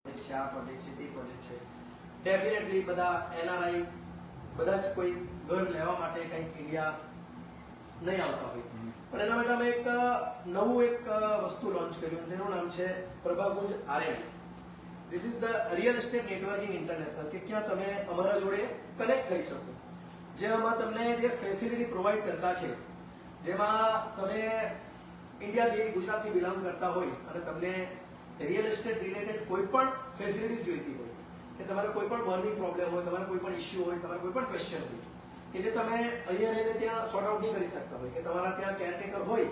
છે, આ પ્રોજેક્ટ છે, તે પ્રોજેક્ટ છે. ડેફિનેટલી બધા એનઆરઆઈ બધા જ કોઈ ઘર લેવા માટે કંઈક ઇન્ડિયા નહીં આવતા હોય, પણ એના માટે અમે એક નવું એક વસ્તુ લોન્ચ કર્યું, તેનું નામ છે Prabhakunj RN. This is the real estate networking international, કે ક્યાં તમે અમારા જોડે કનેક્ટ થઈ શકો, જેમાં તમને જે ફેસિલિટી પ્રોવાઈડ કરતા છે, જેમાં તમે ઇન્ડિયાથી ગુજરાતથી બિલોંગ કરતા હોય અને તમને રિયલ એસ્ટેટ રિલેટેડ કોઈ પણ ફેસિલિટીઝ જોઈતી હોય, કે તમારે કોઈ પણ બર્નિંગ પ્રોબ્લેમ હોય, તમારે કોઈ પણ ઇશ્યુ હોય, તમારે કોઈ પણ ક્વેશ્ચન હોય કે જે તમે અહીંયા રહીને ત્યાં સોર્ટ આઉટ નહીં કરી શકતા હોય, કે તમારા ત્યાં કેરટેકર હોય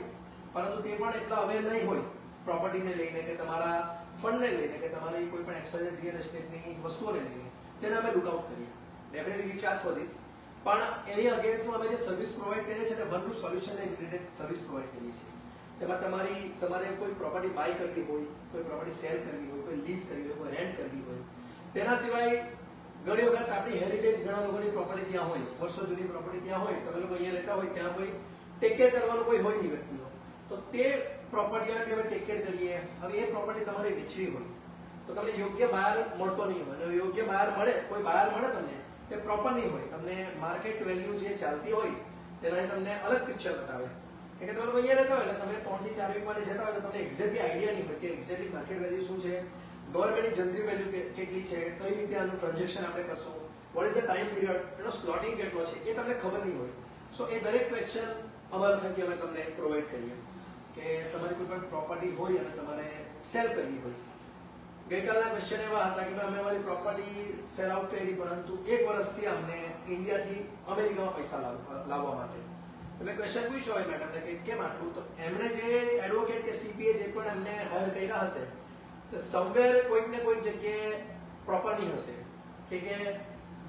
પરંતુ તે પણ એટલા અવેર નહીં હોય પ્રોપર્ટીને લઈને, કે તમારા ફંડને લઈને, કે તમારી કોઈ પણ એક્સવાઇઝેડ રિયલ એસ્ટેટની વસ્તુઓને લઈને, તેને અમે લુક આઉટ કરીએ. Definitely we charge for this, પણ એની અગેન્સ્ટમાં અમે જે સર્વિસ પ્રોવાઈડ કરીએ છીએ તે one to solution related service provide કરીએ છીએ. તેમાં તમારે કોઈ પ્રોપર્ટી બાય કરવી હોય, કોઈ પ્રોપર્ટી સેલ કરવી હોય, કોઈ લીઝ કરવી હોય, કોઈ રેન્ટ કરવી હોય, તેના સિવાય ઘણી વખત આપણી હેરિટેજ ઘણા લોકોની પ્રોપર્ટી ત્યાં હોય, વર્ષો જૂની પ્રોપર્ટી ત્યાં હોય, તમે લોકો અહીંયા રહેતા હોય, ત્યાં કોઈ ટેક કેર કરવાનું કોઈ હોય નહીં વ્યક્તિઓ, તો તે પ્રોપર્ટીઓને બી અમે ટેક કેર કરીએ. હવે એ પ્રોપર્ટી તમારે વેચવી હોય તો તમને યોગ્ય બાયર મળતો નહીં હોય, અને યોગ્ય બાયર મળે, કોઈ બાયર મળે તમને તે પ્રોપર નહીં હોય, તમને માર્કેટ વેલ્યુ જે ચાલતી હોય તેનાથી તમને અલગ પિક્ચર બતાવે. કે તમે લોકો અહીંયા રહેતા હોય એટલે તમે 3 થી 4 વીક માટે જતા હોય તો તમને એક્ઝેક્ટલી આઈડિયા નહીં હોય કે એક્ઝેક્ટલી માર્કેટ વેલ્યુ શું છે, ગવર્મેન્ટની જનરલ વેલ્યુ કેટલી છે, કઈ રીતે આનું ટ્રાન્ઝેક્શન આપણે કરશું, what is the time period, એનો સ્લોટિંગ કેટલો છે, એ તમને ખબર નહીં હોય. સો એ દરેક ક્વેશ્ચન અમારા થકી અમે તમને પ્રોવાઈડ કરીએ. કે તમારી કોઈ પણ પ્રોપર્ટી હોય અને તમારે સેલ કરવી હોય. ગઈકાલના ક્વેશ્ચન એવા હતા કે અમે અમારી પ્રોપર્ટી સેલ આઉટ કરી, પરંતુ 1 વર્ષથી અમને ઇન્ડિયાથી અમેરિકામાં પૈસા લાવવા માટે. તમે ક્વેશ્ચન પૂછ્યો હોય મેડમને કે કેમ આટલું, તો એમણે જે એડવોકેટ કે સીપીએ જે પણ એમને હાયર કર્યા હશે તો સમવેર કોઈક ને કોઈક જગ્યાએ પ્રોપર નહીં હશે, કે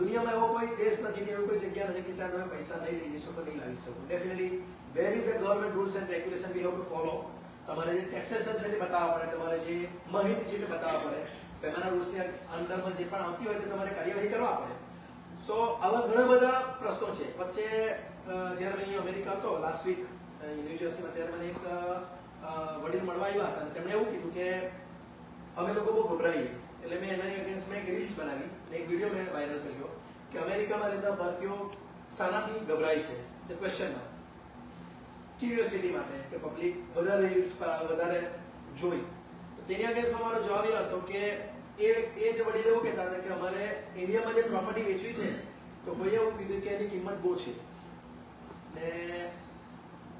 દુનિયામાં એવો કોઈ દેશ નથી કે એવી કોઈ જગ્યા નથી કે ત્યાં તમે પૈસા નહીં લઈ શકો, નહીં લાવી શકો. Definitely there is a government rules and regulation we have to follow. તમારે જે ટેક્સેશન છે તે બતાવવા પડે, તમારે જે માહિતી છે તે બતાવવા પડે, પેમાના રૂલ્સની અંડરમાં જે પણ આવતી હોય તે તમારે કાર્યવાહી કરવા પડે. સો આવા ઘણા બધા પ્રશ્નો છે. વચ્ચે જ્યારે મેં અહીં અમેરિકા હતો લાસ્ટ વીક ન્યૂજર્સીમાં, ત્યારે મને એક વડીલ મળવા આવ્યા હતા અને તેમણે એવું કીધું કે અમે લોકો બહુ ગભરાઈએ. એટલે મેં એના અગેન્સ્ટમાં એક રીલ્સ બનાવી અને એક વિડીયો મેં વાયરલ કર્યો કે અમેરિકામાં રહેતા ભારતીયો શાનાથી ગભરાય છે, તે ક્વેશ્ચનમાં ક્યુરિયોસિટી માટે, કે પબ્લિક વધારે રીલ્સ પર વધારે જોઈ. તો તેની અગેન્સ્ટમાં મારો જવાબ એ હતો કે એ જે વડીલ એવું કહેતા હતા કે અમારે ઇન્ડિયામાં જે પ્રોપર્ટી વેચવી છે તો કોઈએ એવું કીધું કે એની કિંમત બહુ છે, ને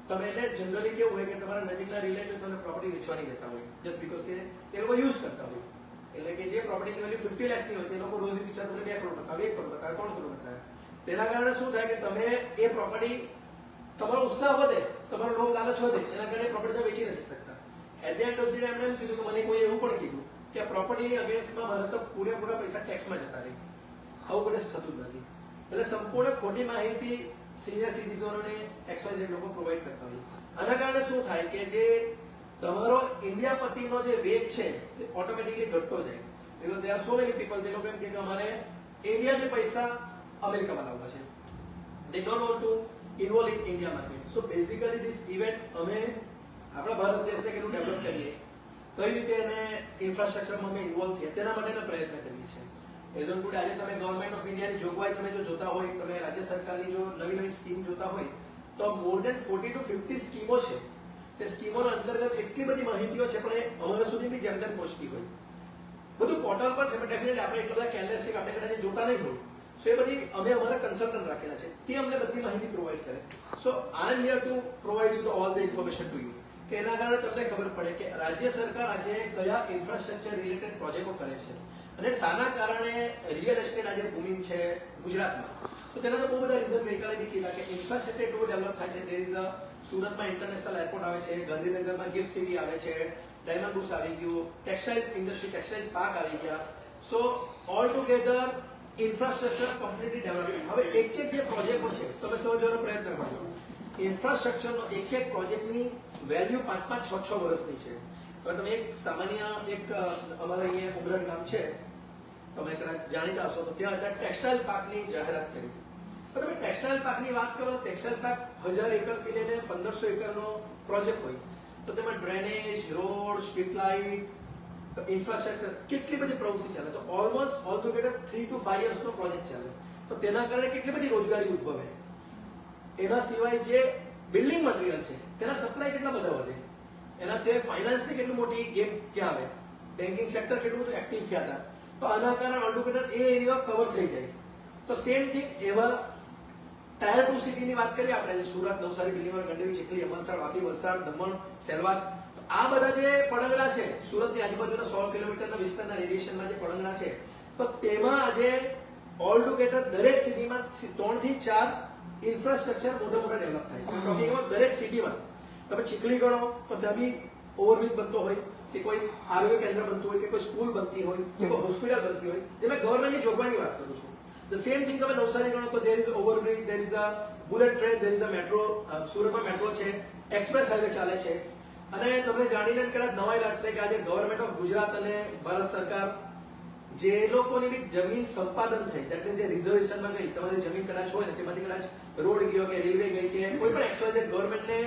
તમે એટલે જનરલી કેવું હોય કે તમારા નજીકના રિલેટિવ તમને પ્રોપર્ટી વેચવાની દેતા હોય જસ્ટ બીકોઝ કે એ લોકો યુઝ કરતા હોય. એટલે કે જે પ્રોપર્ટીની વેલ્યુ 50 લાખની હોય તે લોકો રોજી પિક્ચર તમને 2 કરોડ બતાવે, 1 કરોડ બતાવે, 3 કરોડ બતાવે. તેના કારણે શું થાય કે તમે એ પ્રોપર્ટી, તમારો ઉત્સાહ વધે, તમારો લોભ લાલચ વધે, એના કારણે પ્રોપર્ટી તમે વેચી નથી શકતા. At the end of the day એમણે એમ કીધું કે મને કોઈ એવું પણ કીધું કે આ પ્રોપર્ટીની અગેન્સ્ટમાં મારે તો પૂરેપૂરા પૈસા ટેક્સમાં જતા રહે. આવું કદાચ થતું જ નથી. એટલે સંપૂર્ણ ખોટી માહિતી સિનિયર સિટીઝનોને એક્સવાયઝેડ લોકો પ્રોવાઈડ કરતા હોય. આના કારણે શું થાય કે જે તમારો ઇન્ડિયા પતિનો જે વેગ છે તે ઓટોમેટિકલી ઘટતો જાય. Because there are so many people, તે લોકો એમ કે અમારે ઇન્ડિયાથી પૈસા અમેરિકામાં લાવવા છે, they don't want to involve in India market. So basically this event અમે આપણા ભારત દેશને કેટલું ડેવલપ કરીએ, કઈ રીતે એને ઇન્ફ્રાસ્ટ્રક્ચરમાં અમે ઇન્વોલ્વ થઈએ, તેના માટેનો પ્રયત્ન કરીએ છીએ. એઝ ઓન ટુડે આજે તમે ગવર્મેન્ટ ઓફ ઇન્ડિયાની જોગવાઈ તમે જો જોતા હોય, તમે રાજ્ય સરકારની જો નવી નવી સ્કીમ જોતા હોય તો મોર દેન 40 to 50 સ્કીમો છે. તે સ્કીમોના અંતર્ગત એટલી બધી માહિતીઓ છે, પણ એ અમારા સુધી બી જેમ તેમ પહોંચતી હોય. બધું પોર્ટલ પર છે, પણ ડેફિનેટલી આપણે એટલા બધા કેરલેસ છે કે આપણે કદાચ જોતા નહીં હોય. સો એ બધી અમે અમારા કન્સલ્ટન્ટ રાખેલા છે, તે અમને બધી માહિતી પ્રોવાઈડ કરે. So I am here to provide you all the information to you, કે એના કારણે તમને ખબર પડે કે રાજ્ય સરકાર આજે કયા ઇન્ફ્રાસ્ટ્રક્ચર રિલેટેડ પ્રોજેક્ટો કરે છે અને શાના કારણે રિયલ એસ્ટેટ આજે બૂમિંગ છે ગુજરાતમાં. તો તેના તો બહુ બધા રીઝન ગઈકાલે બી કીધા કે ઇન્ફ્રાસ્ટ્રક્ચર એટલું ડેવલપ થાય છે. દેર ઇઝ અ સુરતમાં ઇન્ટરનેશનલ એરપોર્ટ આવે છે, ગાંધીનગરમાં ગિફ્ટ સિટી આવે છે, ડાયમંડ બુસ આવી ગયું, ટેક્સટાઇલ ઇન્ડસ્ટ્રી, ટેક્સટાઇલ પાર્ક આવી ગયા. સો all together infrastructure completely develop. હવે એક એક જે પ્રોજેક્ટો છે તમે સમજવાનો પ્રયત્ન કરજો. ઇન્ફ્રાસ્ટ્રક્ચરનો એક એક પ્રોજેક્ટની વેલ્યુ 5-5, 6-6 વર્ષની છે. હવે તમે એક સામાન્ય એક અમારે અહીંયા ઉમરડ ગામ છે, તમે કદાચ જાણીતા હશો, તો ત્યાં અત્યારે ટેક્સટાઇલ પાર્કની જાહેરાત કરી. તો તમે ટેક્સટાઇલ પાર્કની વાત કરો, ટેક્સટાઇલ પાર્ક 1000 એકરથી લઈને 1500 એકરનો પ્રોજેક્ટ હોય, તો તેમાં ડ્રેનેજ, રોડ, સ્ટ્રીટ લાઇટ, તો ઇન્ફ્રાસ્ટ્રક્ચર કેટલી બધી પ્રવૃત્તિ ચાલે. તો ઓલમોસ્ટ ઓલ ટુગેધર 3 to 5 યર્સનો પ્રોજેક્ટ ચાલે. તો તેના કારણે કેટલી બધી રોજગારી ઉદ્ભવે. એના સિવાય જે બિલ્ડિંગ મટીરિયલ છે તેના સપ્લાય કેટલા બધા વધે. એના સિવાય ફાઇનાન્સની કેટલી મોટી ગેમ ક્યાં આવે, બેન્કિંગ સેક્ટર કેટલું બધું એક્ટિવ થયા હતા. તો આના કારણે ઓલ ટુગેધર એ એરિયા કવર થઈ જાય. તો સેમ થિંગ એવા ટાયર 2 સિટીની વાત કરીએ આપણે, સુરત, નવસારી, બિલીમોરા, ગંડેવી, ચીખલી, અમલસાડ, વાપી, વલસાડ, દમણ, સેલવાસ, આ બધા જે પડગડા છે સુરતની આજુબાજુના 100 કિલોમીટરના વિસ્તારના રેડિયેશનમાં જે પડગડા છે, તો તેમાં આજે ઓલ ટુગેધર દરેક સિટીમાં 3 થી 4 ઇન્ફ્રાસ્ટ્રક્ચર મોટા ડેવલપ થાય છે. ટોકિંગ અબાઉટ દરેક સિટીમાં. તમે ચીખલી ગણો તો ત્યાં બી ઓવરબ્રિજ બનતો હોય, કે કોઈ આરોગ્ય કેન્દ્ર બનતું હોય, કે કોઈ સ્કૂલ બનતી હોય, કે કોઈ હોસ્પિટલ બનતી હોય. જેમાં ગવર્મેન્ટની જોગવાઈની વાત કરું છું. The same thing તમે નવસારી ગણો તો there is overbridge, there is a bullet train, there is a metro. સુરતમાં મેટ્રો છે, એક્સપ્રેસ હાઈવે ચાલે છે. અને તમને જાણીને કદાચ નવાઈ લાગશે કે આજે ગવર્મેન્ટ ઓફ ગુજરાત અને ભારત સરકાર જે લોકોની બી જમીન સંપાદન થઈ, એટલે જે રિઝર્વેશનમાં ગઈ, તમારી જમીન કદાચ હોય ને તેમાંથી કદાચ રોડ ગયો કે રેલવે ગઈ કે કોઈ પણ XYZ ગવર્મેન્ટને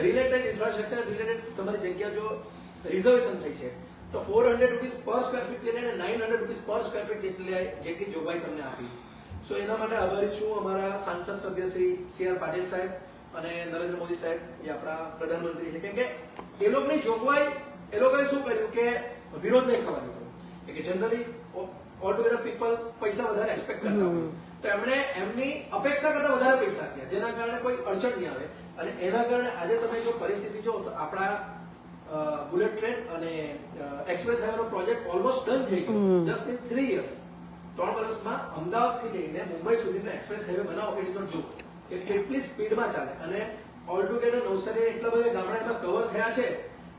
રિલેટેડ ઇન્ફ્રાસ્ટ્રક્ચર રિલેટેડ તમારી જગ્યા જો રિઝર્વેશન થઈ છે, તો 400 રૂપીસ પર સ્ક્વેર ફીટ લઈને 900 રૂપીસ પર સ્ક્વેર ફીટ જેટલી જોગવાઈ તમને આપી. સો એના માટે આભારી છું અમારા સાંસદ સભ્ય શ્રી CR પાટીલ સાહેબ અને નરેન્દ્ર મોદી સાહેબ, જે આપણા પ્રધાનમંત્રી છે. કેમ કે એ લોકોની જોગવાઈ, એ લોકોએ શું કર્યું કે વિરોધ નહીં થવા દીધો. કે જનરલી ઓલ ટુગેધર પીપલ પૈસા વધારે એક્સપેક્ટ કરતા હોય, તો એમણે એમની અપેક્ષા કરતા વધારે પૈસા આપ્યા, જેના કારણે કોઈ અડચણ નહીં આવે. અને એના કારણે આજે તમે જો પરિસ્થિતિ જો તો આપણા બુલેટ ટ્રેન અને એક્સપ્રેસ હાઈવેનો પ્રોજેક્ટ ઓલમોસ્ટ ડન થઈ ગયો. જસ્ટ ઇન 3 years, 3 વર્ષમાં અમદાવાદથી લઈને મુંબઈ સુધીનો એક્સપ્રેસ હાઈવે બનાવો. ઇટ્સ નોટ જોક કે કેટલી સ્પીડમાં ચાલે. અને ઓલ ટુગેધર નવસારી એટલા બધા ગામડા એમાં કવર થયા છે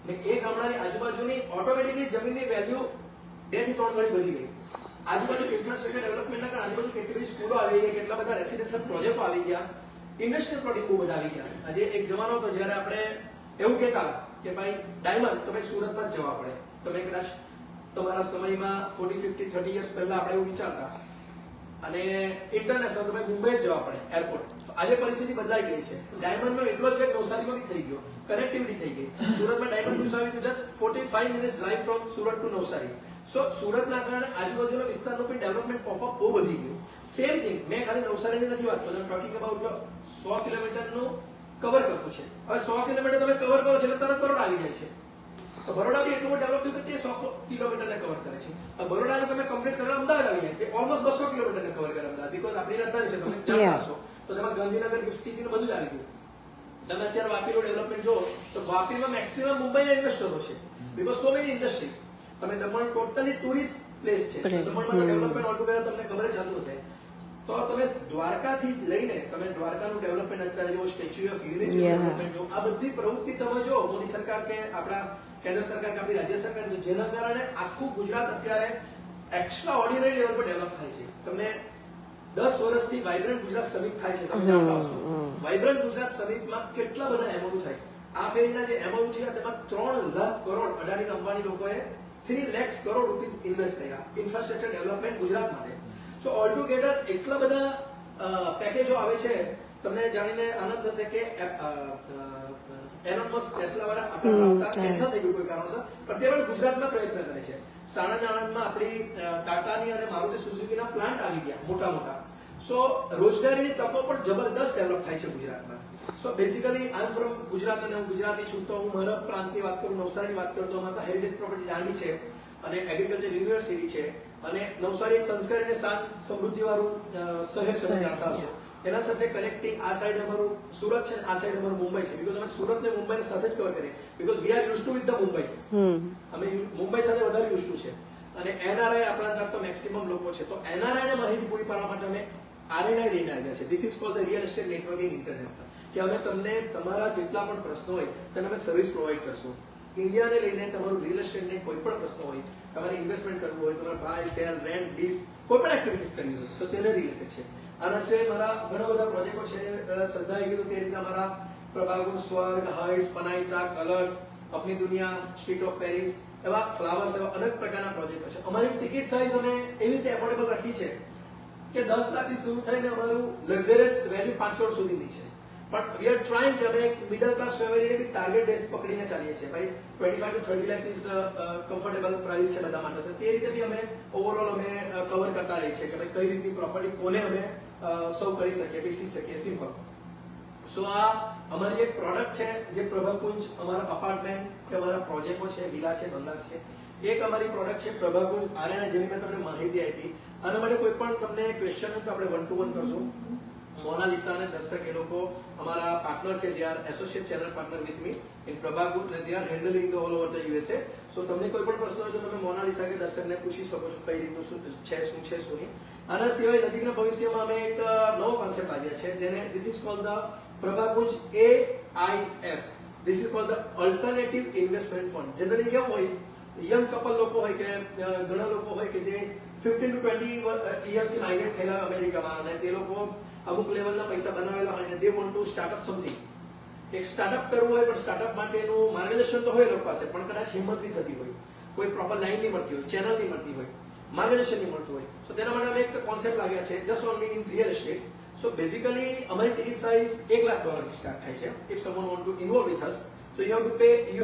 ને એ ગામડાની આજુબાજુની ઓટોમેટિકલી જમીનની વેલ્યુ 2 થી 3 ગણી વધી ગઈ. આજુબાજુ ઇન્ફ્રાસ્ટ્રક્ચર ડેવલપમેન્ટના કારણે આજુબાજુ કેટલી બધી સ્કૂલો આવી ગઈ, કેટલા બધા રેસિડેન્શિયલ પ્રોજેક્ટો આવી ગયા, ઇન્ડસ્ટ્રીયલ પ્રોજેક્ટ બહુ બધા આવી ગયા. આજે એક જમાનો હતો જ્યારે આપણે એવું કહેતા કે ભાઈ ડાયમંડ તો ભાઈ સુરતમાં જ જવા પડે. તમે કદાચ તમારા સમયમાં 40, 50, 30 યર્સ પહેલા આપણે એવું વિચારતા. અને ઇન્ટરનેશનલ તો ભાઈ મુંબઈ જ જવા પડે એરપોર્ટ. આજે પરિસ્થિતિ બદલાઈ ગઈ છે. ડાયમંડનો એટલો જ વેગ નવસારીમાં બી થઈ ગયો, કનેક્ટિવિટી થઈ ગઈ. સુરતમાં ડાયમંડ ક્રુઝ આવ્યું હતું just 45 minutes drive from Surat to Navsari. So સુરતના કારણે આજુબાજુના વિસ્તારનું પણ ડેવલપમેન્ટ પોપઅપ બહુ વધી ગયું. સેમ થિંગ, મેં ખાલી નવસારીની નથી વાત કરતો, ટોકિંગ અબાઉટ 100 કિલોમીટરનું કવર કરતું છે. હવે 100 કિલોમીટર તમે કવર કરો છો એટલે તરત બરોડા આવી જાય છે. તો બરોડા બી એટલું ડેવલપ થયું કે તે 100 કિલોમીટરને કવર કરે છે. બરોડાને તમે કમ્પ્લીટ કરવા અમદાવાદ આવી જાય, તે ઓલમોસ્ટ 200 કિલોમીટરને કવર કરે અમદાવાદ. બીકોઝ આપણી રાજધાની છે, તમે જાણતા હશો. તો તેમાં ગાંધીનગર, ગિફ્ટ સિટીનું બધું જ આવી ગયું. તમે અત્યારે વાપીનું ડેવલપમેન્ટ જો તો વાપીમાં મેક્સિમમ મુંબઈના ઇન્વેસ્ટરો છે, બીકોઝ સો મેની ઇન્ડસ્ટ્રી. તમે દમણ ટોટલી ટુરિસ્ટ પ્લેસ છે. દમણમાં ડેવલપમેન્ટ ઓલ ટુગેધર તમને ખબર જ હશે. તો તમે દ્વારકાથી લઈને તમે દ્વારકાનું ડેવલપમેન્ટ અત્યારે જો સ્ટેચ્યુ ઓફ યુનિટી ડેવલપમેન્ટ જો, આ બધી પ્રવૃત્તિ તમે જો મોદી સરકાર કે આપણા કેન્દ્ર સરકાર કે આપણી રાજ્ય સરકાર, જેના કારણે આખું ગુજરાત અત્યારે એક્સ્ટ્રા ઓર્ડિનરી લેવલ પર ડેવલપ થાય છે. તમને 10 વર્ષથી વાઇબ્રન્ટ ગુજરાત સમિટ થાય છે, તમે જાણતા હશો. વાઇબ્રન્ટ ગુજરાત સમિટમાં કેટલા બધા એમઓયુ થાય. આ ફેરીના જે એમઓયુ થયા તેમાં 3 લાખ કરોડ અદાણી અંબાણી લોકોએ 3 લાખ કરોડ રૂપીસ ઇન્વેસ્ટ કર્યા ઇન્ફ્રાસ્ટ્રક્ચર ડેવલપમેન્ટ ગુજરાત માટે. સો ઓલ ટુગેધર એટલા બધા પેકેજો આવે છે. તમને જાણીને આનંદ થશે કે એલોન મસ્ક ટેસ્લા વાળા આપણા કેન્સલ થઈ ગયું કોઈ કારણોસર, પણ તે પણ ગુજરાતમાં પ્રયત્ન કરે છે. સાણંદ આણંદમાં આપણી ટાટાની અને મારુતિ સુઝુકીના પ્લાન્ટ આવી ગયા મોટા મોટા. સો રોજગારીની તકો પણ જબરદસ્ત ડેવલપ થાય છે ગુજરાતમાં. So basically I am from Gujarat અને હું ગુજરાતી છું. તો હું મારા પ્રાંતની વાત કરું, નવસારીની વાત કરું તો અમારા હેરિટેજ પ્રોપર્ટી દાંડી છે અને એગ્રીકલ્ચર યુનિવર્સિટી છે. અને નવસારી એક સંસ્કારી અને શાંત સમૃદ્ધિ વાળું શહેર તમે જાણતા હશો. એના સાથે કનેક્ટિંગ આ સાઈડ અમારું સુરત છે, આ સાઈડ અમારું મુંબઈ છે. બીકોઝ અમે સુરત ને મુંબઈને સાથે જ કવર કરીએ, because we are use to with the Mumbai. અમે મુંબઈ સાથે વધારે યુઝ ટુ છે. અને એનઆરઆઈ આપણા ત્યાં તો મેક્સિમમ લોકો છે. તો એનઆરઆઈ ને માહિતી પૂરી પાડવા માટે અમે આરએનઆઈ લઈને આવ્યા છે. This is called the real estate networking international. કે અમે તમને તમારા જેટલા પણ પ્રશ્નો હોય તેને અમે સર્વિસ પ્રોવાઈડ કરશું. ઇન્ડિયાને લઈને તમારું રિયલ એસ્ટેટને કોઈ પણ પ્રશ્ન હોય, તમારે ઇન્વેસ્ટમેન્ટ કરવું હોય, તમારે બાય સેલ રેન્ટ લીઝ કોઈ પણ એક્ટિવિટીઝ કરવી હોય તો તેને રિલેટેડ છે. આના સિવાય મારા ઘણા બધા પ્રોજેક્ટો છે. શ્રદ્ધાએ કીધું તે રીતે અમારા પ્રભાગુણ, સ્વર્ગ, હાઇટ્સ, પનાઈસા, કલર્સ, અપની દુનિયા, સ્ટ્રીટ ઓફ પેરિસ, એવા ફ્લાવર્સ, એવા અનેક પ્રકારના પ્રોજેક્ટો છે. અમારી ટિકિટ સાઇઝ અમે એવી રીતે એફોર્ડેબલ રાખી છે કે 10 લાખથી શરૂ થઈને અમારું લક્ઝરિયસ વેલ્યુ 5 કરોડ સુધીની છે. પણ વી આર ટ્રાઇંગ કે અમે મિડલ ક્લાસ ફેમિલીને ટાર્ગેટ બેઝ પકડીને ચાલીએ છીએ ભાઈ 25 to 30 lakhs is comfortable price છે બધા માટે. તો તે રીતે બી અમે ઓવરઓલ અમે કવર કરતા રહીએ છીએ કે ભાઈ કઈ રીતની પ્રોપર્ટી કોને અમે સર્વ કરી શકીએ, બેસી શકીએ, સિમ્પલ. સો આ અમારી એક પ્રોડક્ટ છે જે પ્રભાકુંજ અમારા અપાર્ટમેન્ટ કે અમારા પ્રોજેક્ટો છે, વિલા છે, બંગલાસ છે. એક અમારી પ્રોડક્ટ છે પ્રભાકુંજ આર્યના, જેની મેં તમને માહિતી આપી. આના માટે કોઈ પણ તમને ક્વેશ્ચન હોય તો આપણે 1 to 1 કરશું. મોનાલિસા અને દર્શક એ લોકો અમારા પાર્ટનર છે, they are associate channel partner with me in Prabhakunj અને they are handling the all over the USA. So તમને કોઈ પણ પ્રશ્ન હોય તો તમે મોનાલિસા કે દર્શકને પૂછી શકો છો કઈ રીતનું શું છે શું નહીં. આના સિવાય નજીકના ભવિષ્યમાં અમે એક નવો કોન્સેપ્ટ લાવ્યા છે જેને this is called the Prabhakunj AIF. This is called the alternative investment fund. Generally કેવું હોય, યંગ કપલ લોકો હોય કે ઘણા લોકો હોય કે જે 15 to 20 યર્સથી માઇગ્રેટ થયેલા અમેરિકામાં અને તે લોકો અમુક લેવલના પૈસા બનાવેલા હોય અને દે વોન્ટ ટુ સ્ટાર્ટઅપ સમથિંગ. એક સ્ટાર્ટઅપ કરવું હોય પણ સ્ટાર્ટઅપ માટેનું માર્ગદર્શન તો હોય લોકો પાસે, પણ કદાચ હિંમત નહીં થતી હોય, કોઈ પ્રોપર લાઈન નહીં મળતી હોય, ચેનલ નહીં મળતી હોય, માર્ગદર્શન નહીં મળતું હોય. સો તેના માટે અમે એક કોન્સેપ્ટ લાવ્યા છે just only in real estate. So basically અમારી ટિકિટ સાઇઝ $1 લાખ થી સ્ટાર્ટ થાય છે. If someone want to involve with us, so you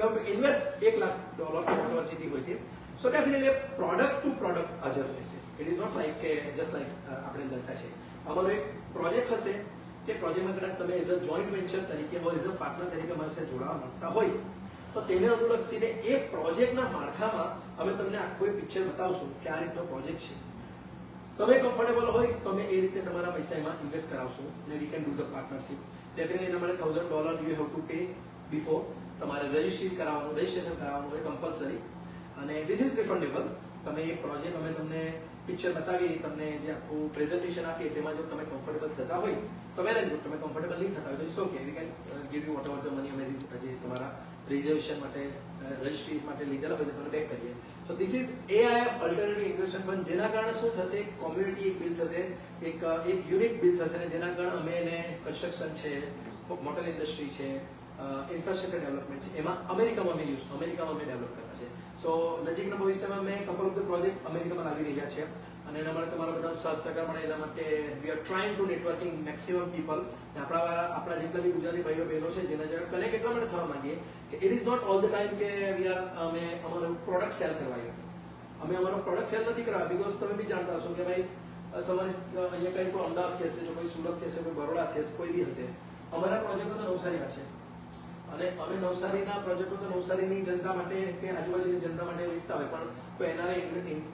have to invest $1 lakh whatever જેટલી હોય તે. So definitely product to product હાજર રહેશે. ઇટ ઇઝ નોટ લાઈક કે જસ્ટ લાઈક આપણે લખતા છે. અમારો એક પ્રોજેક્ટ હશે, તે પ્રોજેક્ટમાં કદાચ તમે એઝ અ જોઈન્ટ વેન્ચર તરીકે હોય, એઝ અ પાર્ટનર તરીકે મારી સાથે જોડાવા માંગતા હોય તો તેને અનુલક્ષીને એ પ્રોજેક્ટના માળખામાં અમે તમને આખું પિક્ચર બતાવશું કે આ રીતનો પ્રોજેક્ટ છે. તમે કમ્ફર્ટેબલ હોય તમે એ રીતે તમારા પૈસા એમાં ઇન્વેસ્ટ કરાવશો ને we can do the partnership. Definitely એના માટે $1000 you have to pay before. તમારે રજિસ્ટ્રેશન કરાવવાનું હોય કમ્પલસરી અને ધીસ ઇઝ રિફંડેબલ. તમે એ પ્રોજેક્ટ અમે તમને પિક્ચર બતાવી, તમને જે આખું પ્રેઝન્ટેશન આપીએ તેમાં જો તમે કમ્ફર્ટેબલ થતા હોય તો વેલ એન્ડ ગુડ. તમે કમ્ફર્ટેબલ નહીં થતા હોય તો it's okay, we can give you whatever the money અમે જે તમારા રિઝર્વેશન માટે રજિસ્ટ્રી માટે લીધેલા હોય તો તમને બેક કરીએ. So this is AIF alternative investment fund. જેના કારણે શું થશે, કોમ્યુનિટી એક બિલ્ડ થશે, એક યુનિટ બિલ્ડ થશે અને જેના કારણે અમે એને કન્સ્ટ્રક્શન છે, મોટર ઇન્ડસ્ટ્રી છે, ઇન્ફ્રાસ્ટ્રક્ચર ડેવલપમેન્ટ છે, એમાં અમેરિકામાં અમે ડેવલપ કરતા છે. સો નજીકના ભવિષ્યમાં અમે કપલ ઓફ ધ પ્રોજેક્ટ અમેરિકામાં લાવી રહ્યા છે અને એના માટે તમારા બધા સાથ સહકાર મળે એના માટે વી are trying two networking maximum people. આપણા જેટલા બી ગુજરાતી ભાઈઓ બહેનો છે જેના જોડે કનેક્ટ એટલા માટે થવા માંગીએ કે it is not all the time કે અમે અમારો પ્રોડક્ટ સેલ કરવા અમે અમારો પ્રોડક્ટ સેલ નથી કરવા. બિકોઝ તમે બી જાણતા હશો કે ભાઈ સવારે અહીંયા કંઈ કોઈ અમદાવાદથી હશે, કોઈ સુરતથી હશે, કોઈ બરોડાથી હશે, કોઈ બી હશે. અમારા પ્રોજેક્ટો તો નવસારીમાં છે અને અમે નવસારીના પ્રોજેક્ટો તો નવસારીની જનતા માટે કે આજુબાજુની જનતા માટે વિકતા હોય, પણ કોઈ એના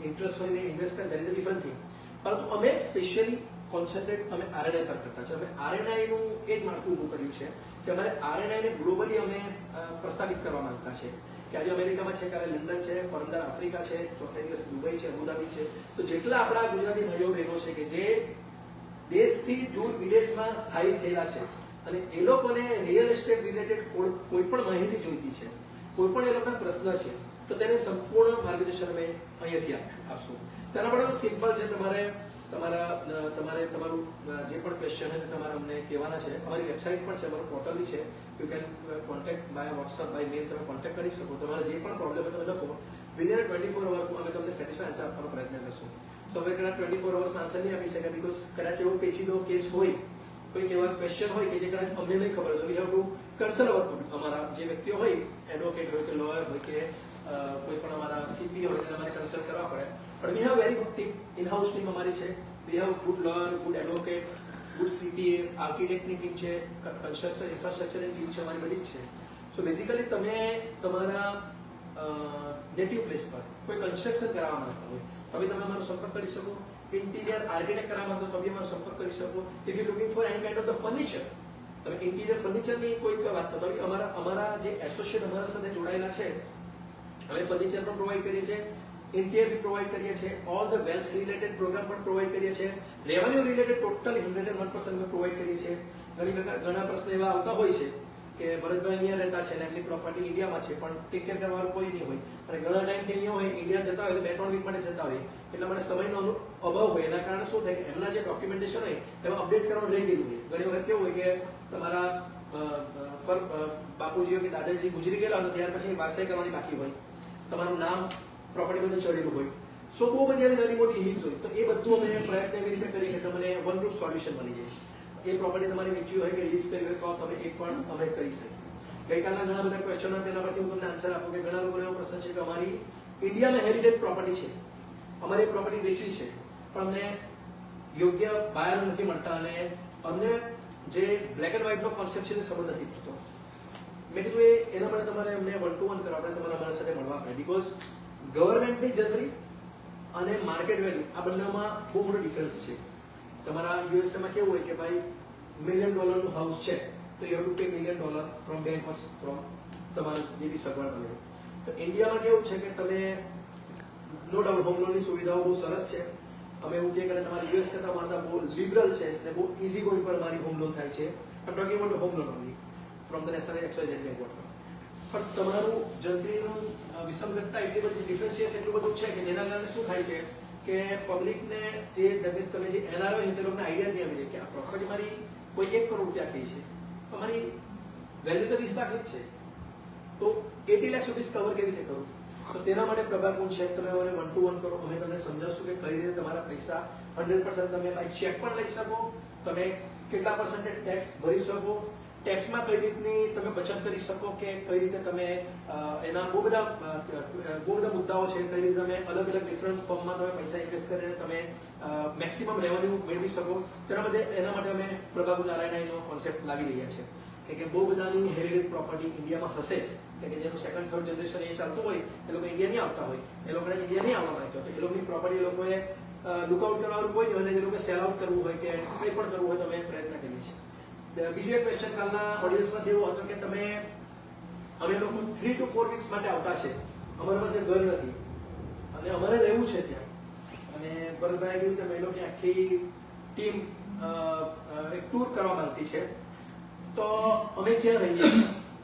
ઇન્ટરેસ્ટ હોય ને ઇન્વેસ્ટ કરે that is a different thing. પરંતુ અમે સ્પેશિયલી કોન્સન્ટ્રેટ અમે RNI પર કરતા છે. અમે RNI નું એ જ માળખું ઊભું કર્યું છે કે અમારે RNI ને ગ્લોબલી અમે પ્રસ્થાપિત કરવા માંગતા છે કે આજે અમેરિકામાં છે, કાલે લંડન છે, પરમદાર આફ્રિકા છે, ચોથા દિવસ દુબઈ છે, અબુધાબી છે. તો જેટલા આપણા ગુજરાતી ભાઈઓ બહેનો છે કે જે દેશથી દૂર વિદેશમાં સ્થાયી થયેલા છે અને એ લોકોને રિયલ એસ્ટેટ રિલેટેડ કોઈ પણ માહિતી જોઈતી છે, કોઈ પણ એ લોકોના પ્રશ્ન છે, તો તેને સંપૂર્ણ માર્ગદર્શન અમે અહીંયાથી આપશું. તેના માટે સિમ્પલ છે, તમારું જે પણ ક્વેશ્ચન હોય તમારે અમને કહેવાના છે. અમારી વેબસાઇટ પણ છે, અમારું પોર્ટલ બી છે. You can contact by WhatsApp, by mail તમે કોન્ટેક્ટ કરી શકો. તમારે જે પણ પ્રોબ્લેમ હોય તમે લખો. વિધિન 24 અવર્સમાં અમે તમને સેટિસ્ફાઈ આન્સર આપવાનો પ્રયત્ન કરશું. સો હવે કદાચ 24 અવર્સમાં આન્સર નહીં આપી શકાય બિકોઝ કદાચ એવો પેચીદો કેસ હોય, કોઈ એવા ક્વેશ્ચન હોય કે જે કદાચ અમને નહીં ખબર હોય. વી હેવ ટુ કન્સલ્ટ અવર અમારા જે વ્યક્તિઓ હોય, એડવોકેટ હોય કે લોયર હોય કે કોઈ પણ અમારા CPO હોય તેને અમારે કન્સલ્ટ કરવા પડે. પણ we have very good team, in house team અમારી છે. We have good lawyer, good advocate, good CPA, આર્કિટેક્ટની ટીમ છે, કન્સ્ટ્રક્શન ઇન્ફ્રાસ્ટ્રક્ચરની ટીમ છે, અમારી બધી જ છે. સો બેઝિકલી તમે તમારા નેટિવ પ્લેસ પર કોઈ કન્સ્ટ્રક્શન કરાવવા માંગતા હોય તો તમે અમારો સંપર્ક કરી શકો. ઇન્ટિરિયર આર્કિટેક્ટ કરાવવા માંગતો તો બી અમારો સંપર્ક કરી શકો. If you looking for any kind of the furniture, તમે ઇન્ટિરિયર ફર્નિચરની કોઈ વાત કરો તો અમારા જે એસોસિએટ અમારા સાથે જોડાયેલા છે, અમે ફર્નિચર પણ પ્રોવાઈડ કરીએ છીએ, ઇન્ટિરિયર બી પ્રોવાઈડ કરીએ છીએ, all the wealth related programme પણ પ્રોવાઈડ કરીએ છીએ, રેવન્યુ રિલેટેડ ટોટલી 101% અમે પ્રોવાઈડ કરીએ છીએ. ઘણા પ્રશ્ન એવા આવતા હોય છે કે ભરતભાઈ અહીંયા રહેતા છે ને એમની પ્રોપર્ટી ઇન્ડિયામાં છે પણ ટેક કેર કરવાનું કોઈ નહીં હોય અને ઘણા ટાઈમથી અહીંયા હોય, ઇન્ડિયા જતા હોય તો 2-3 વીક માટે જતા હોય, એટલા માટે સમયનો અભાવ હોય. એના કારણે શું થાય કે એમના જે ડોક્યુમેન્ટેશન હોય એમાં અપડેટ કરવાનું રહી ગયેલું હોય. ઘણી વખત કેવું હોય કે તમારા બાપુજીઓ કે દાદાજી ગુજરી ગયેલા હોય ત્યાર પછી વાસાઈ કરવાની બાકી હોય, તમારું નામ પ્રોપર્ટી બધું ચડેલું હોય. સો બહુ બધી આવી નાની મોટી હિલ્સ હોય. તો એ બધું અમે પ્રયત્ન એવી રીતે કરીએ કે તમને વન રૂપ સોલ્યુશન મળી જાય. એ પ્રોપર્ટી તમારે વેચવી હોય કે લીઝ કરવી હોય તો તમે એક પણ અમે કરી શકીએ. ગઈકાલના ઘણા બધા ક્વેશ્ચનો તેના પરથી હું તમને આન્સર આપું કે ઘણા લોકોનો એવો પ્રશ્ન છે કે અમારી ઇન્ડિયામાં હેરિટેજ પ્રોપર્ટી છે, અમારે એ પ્રોપર્ટી વેચવી છે પણ અમને યોગ્ય બાયર નથી મળતા અને અમને જે બ્લેક એન્ડ વ્હાઇટનો કોન્સેપ્ટ છે તે સમજ નથી પડતો. મેં કીધું એના માટે તમારે અમને 1 to 1 કરો, આપણે તમારા અમારા સાથે મળવા પડે. બીકોઝ ગવર્મેન્ટની જનરી અને માર્કેટ વેલ્યુ આ બંનેમાં બહુ મોટો ડિફરન્સ છે. તમારા યુએસએમાં કેવું હોય કે ભાઈ $1 million હાઉસ છે તો you have to pay $1 million from bank or from તમારું જે બી સગવડ મળે. તો ઇન્ડિયામાં કેવું છે કે તમે નો ડાઉટ હોમ લોનની સુવિધાઓ બહુ સરસ છે. અમે એવું કહીએ કે તમારા યુએસ કરતાં મારતા બહુ લિબરલ છે અને બહુ ઇઝી ગોઈંગ પર મારી હોમ લોન થાય છે. I am talking about home loan only from the national XYZ bank. પણ તમારું જંત્રીનું વિસંગતતા એટલી બધી ડિફરન્સિએસ એટલું બધું છે કે જેના કારણે શું થાય છે કે પબ્લિકને જે ડેમેજ તમે જે એનઆરઓ છે તે લોકોને આઈડિયા નહીં આવી કે આ પ્રોપર્ટી મારી કોઈ 1 કરોડ રૂપિયા કહી છે, અમારી વેલ્યુ તો 20 લાખની જ છે, તો 80 લાખ સુધી કવર કેવી રીતે કરું? તો તેના માટે પ્રભાકુંજ છે, તમે અમારે 1 to 1 કરો, અમે તમને સમજાવશું કે કઈ રીતે તમારા પૈસા 100% તમે બાય ચેક પણ લઈ શકો, તમે કેટલા % ટેક્સ ભરી શકો, ટેક્સમાં કઈ રીતની તમે બચત કરી શકો, કે કઈ રીતે તમે એના બહુ બધા મુદ્દાઓ છે, કઈ રીતે તમે અલગ અલગ ડિફરન્ટ ફોર્મમાં તમે પૈસા ઇન્વેસ્ટ કરીને તમે મેક્સિમમ રેવન્યુ મેળવી શકો. એના માટે અમે પ્રભાકુંજ નારાયણનો કોન્સેપ્ટ લાવી રહ્યા છે કે બહુ બધાની હેરિટેજ પ્રોપર્ટી ઇન્ડિયામાં હશે જ, કે જેનું 2nd 3rd જનરેશન એ ચાલતું હોય, એ લોકો ઇન્ડિયા નહીં આવતા હોય, એ લોકોને ઇન્ડિયા નહીં આવવા માંગતા હોય, તો એ લોકોની પ્રોપર્ટી એ લોકોએ લુકઆઉટ કરવાનું કોઈ નહીં હોય, એ લોકોએ સેલ આઉટ કરવું હોય કે કંઈ પણ કરવું હોય તો અમે પ્રયત્ન કરીએ છીએ. બીજો એક ક્વેશ્ચન કાલના ઓડિયન્સમાં એવો હતો કે તમે અમે લોકો 3 to 4 વીક્સ માટે આવતા છે, અમારી પાસે ઘર નથી અને અમારે રહેવું છે ત્યાં, અને ભરતભાઈ કહ્યું કે અમે લોકોની આખી ટીમ એક ટૂર કરવા માંગતી છે, તો અમે ક્યાં રહીએ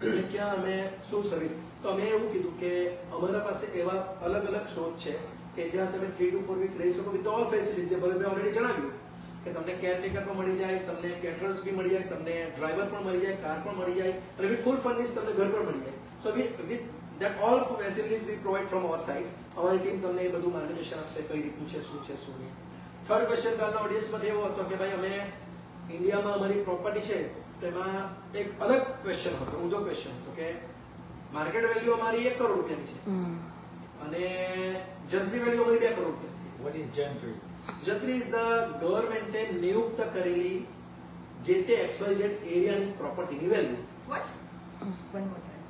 અને ક્યાં અમે શું સર્વિસ? તો અમે એવું કીધું કે અમારા પાસે એવા અલગ અલગ શોધ છે કે જ્યાં તમે 3 to 4 વીક્સ રહી શકો વિથ ઓલ ફેસિલિટી. જે ભરતભાઈ ઓલરેડી જણાવ્યું કે તમને કેરટેકર પણ મળી જાય, તમને કેટરર્સ બી મળી જાય, તમને ડ્રાઈવર પણ મળી જાય, કાર પણ મળી જાય, અને વિથ ફૂલ ફર્નિશ તમને ઘર પણ મળી જાય. સો with that all facilities we provide from our side. અમારી ટીમ તમને એ બધું માર્ગદર્શન આપશે કઈ રીતનું છે, શું છે, શું નહીં. થર્ડ ક્વેશ્ચન કાલના ઓડિયન્સમાં એવો હતો કે ભાઈ અમે ઇન્ડિયામાં અમારી પ્રોપર્ટી છે, તેમાં એક અલગ ક્વેશ્ચન હતો, ઊંધો ક્વેશ્ચન હતો કે માર્કેટ વેલ્યુ અમારી 1 કરોડ રૂપિયાની છે અને જંત્રી વેલ્યુ અમારી 2 કરોડ રૂપિયાની છે. What is Jantri? Jantri is the ગવર્મેન્ટે નિયુક્ત કરેલી જે તે XYZ એરિયાની પ્રોપર્ટીની value. What? One more time.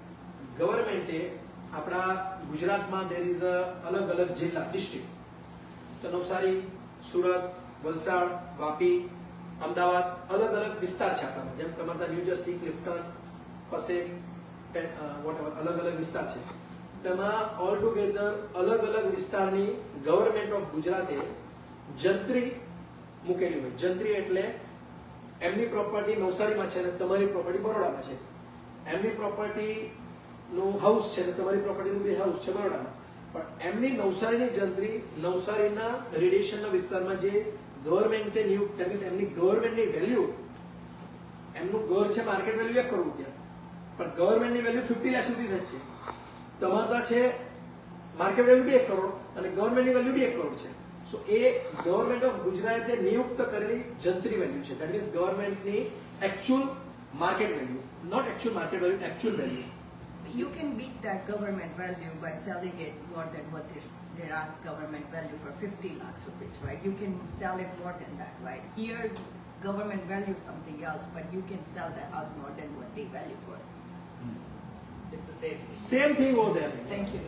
ગવર્મેન્ટે આપણા ગુજરાતમાં દેર ઇઝ અલગ અલગ જિલ્લા ડિસ્ટ્રિક્ટ, તો નવસારી, સુરત, વલસાડ, વાપી, અમદાવાદ, અલગ અલગ વિસ્તાર છે આપણામાં. જેમ તમારા ન્યૂ જર્સી, ક્લિફ્ટન, પસેક, વોટેવર અલગ અલગ વિસ્તાર છે. તેમાં ઓલ ટુગેધર અલગ અલગ વિસ્તારની ગવર્મેન્ટ ઓફ ગુજરાતે જંત્રી મૂકેલી હોય. જંત્રી એટલે એમની પ્રોપર્ટી નવસારીમાં છે અને તમારી પ્રોપર્ટી બરોડામાં છે. એમની પ્રોપર્ટી નું હાઉસ છે અને તમારી પ્રોપર્ટીનું બી હાઉસ છે બરોડામાં, પણ એમની નવસારીની જંત્રી નવસારીના રેડિયેશનના વિસ્તારમાં જે ગવર્મેન્ટે નિયુક્ત, that means એમની ગવર્મેન્ટની વેલ્યુ, એમનું ઘર છે માર્કેટ વેલ્યુ 1 કરોડ રૂપિયા, પણ ગવર્મેન્ટની વેલ્યુ 50 લાખ સુધી જ છે. તમારા છે માર્કેટ વેલ્યુ બી 1 કરોડ અને ગવર્મેન્ટની વેલ્યુ બી 1 કરોડ છે. સો એ ગવર્મેન્ટ ઓફ ગુજરાતે નિયુક્ત કરેલી જંત્રી વેલ્યુ છે. ધેટ મીન્સ ગવર્મેન્ટની actual market value, not actual market value, actual value. You can beat that government value by selling it more than what there are government value for 50 lakhs rupees, right? You can sell it more than that, right? Here, government value something else, but you can sell the house more than what they value for. It's the same. Same thing over there. Thank you.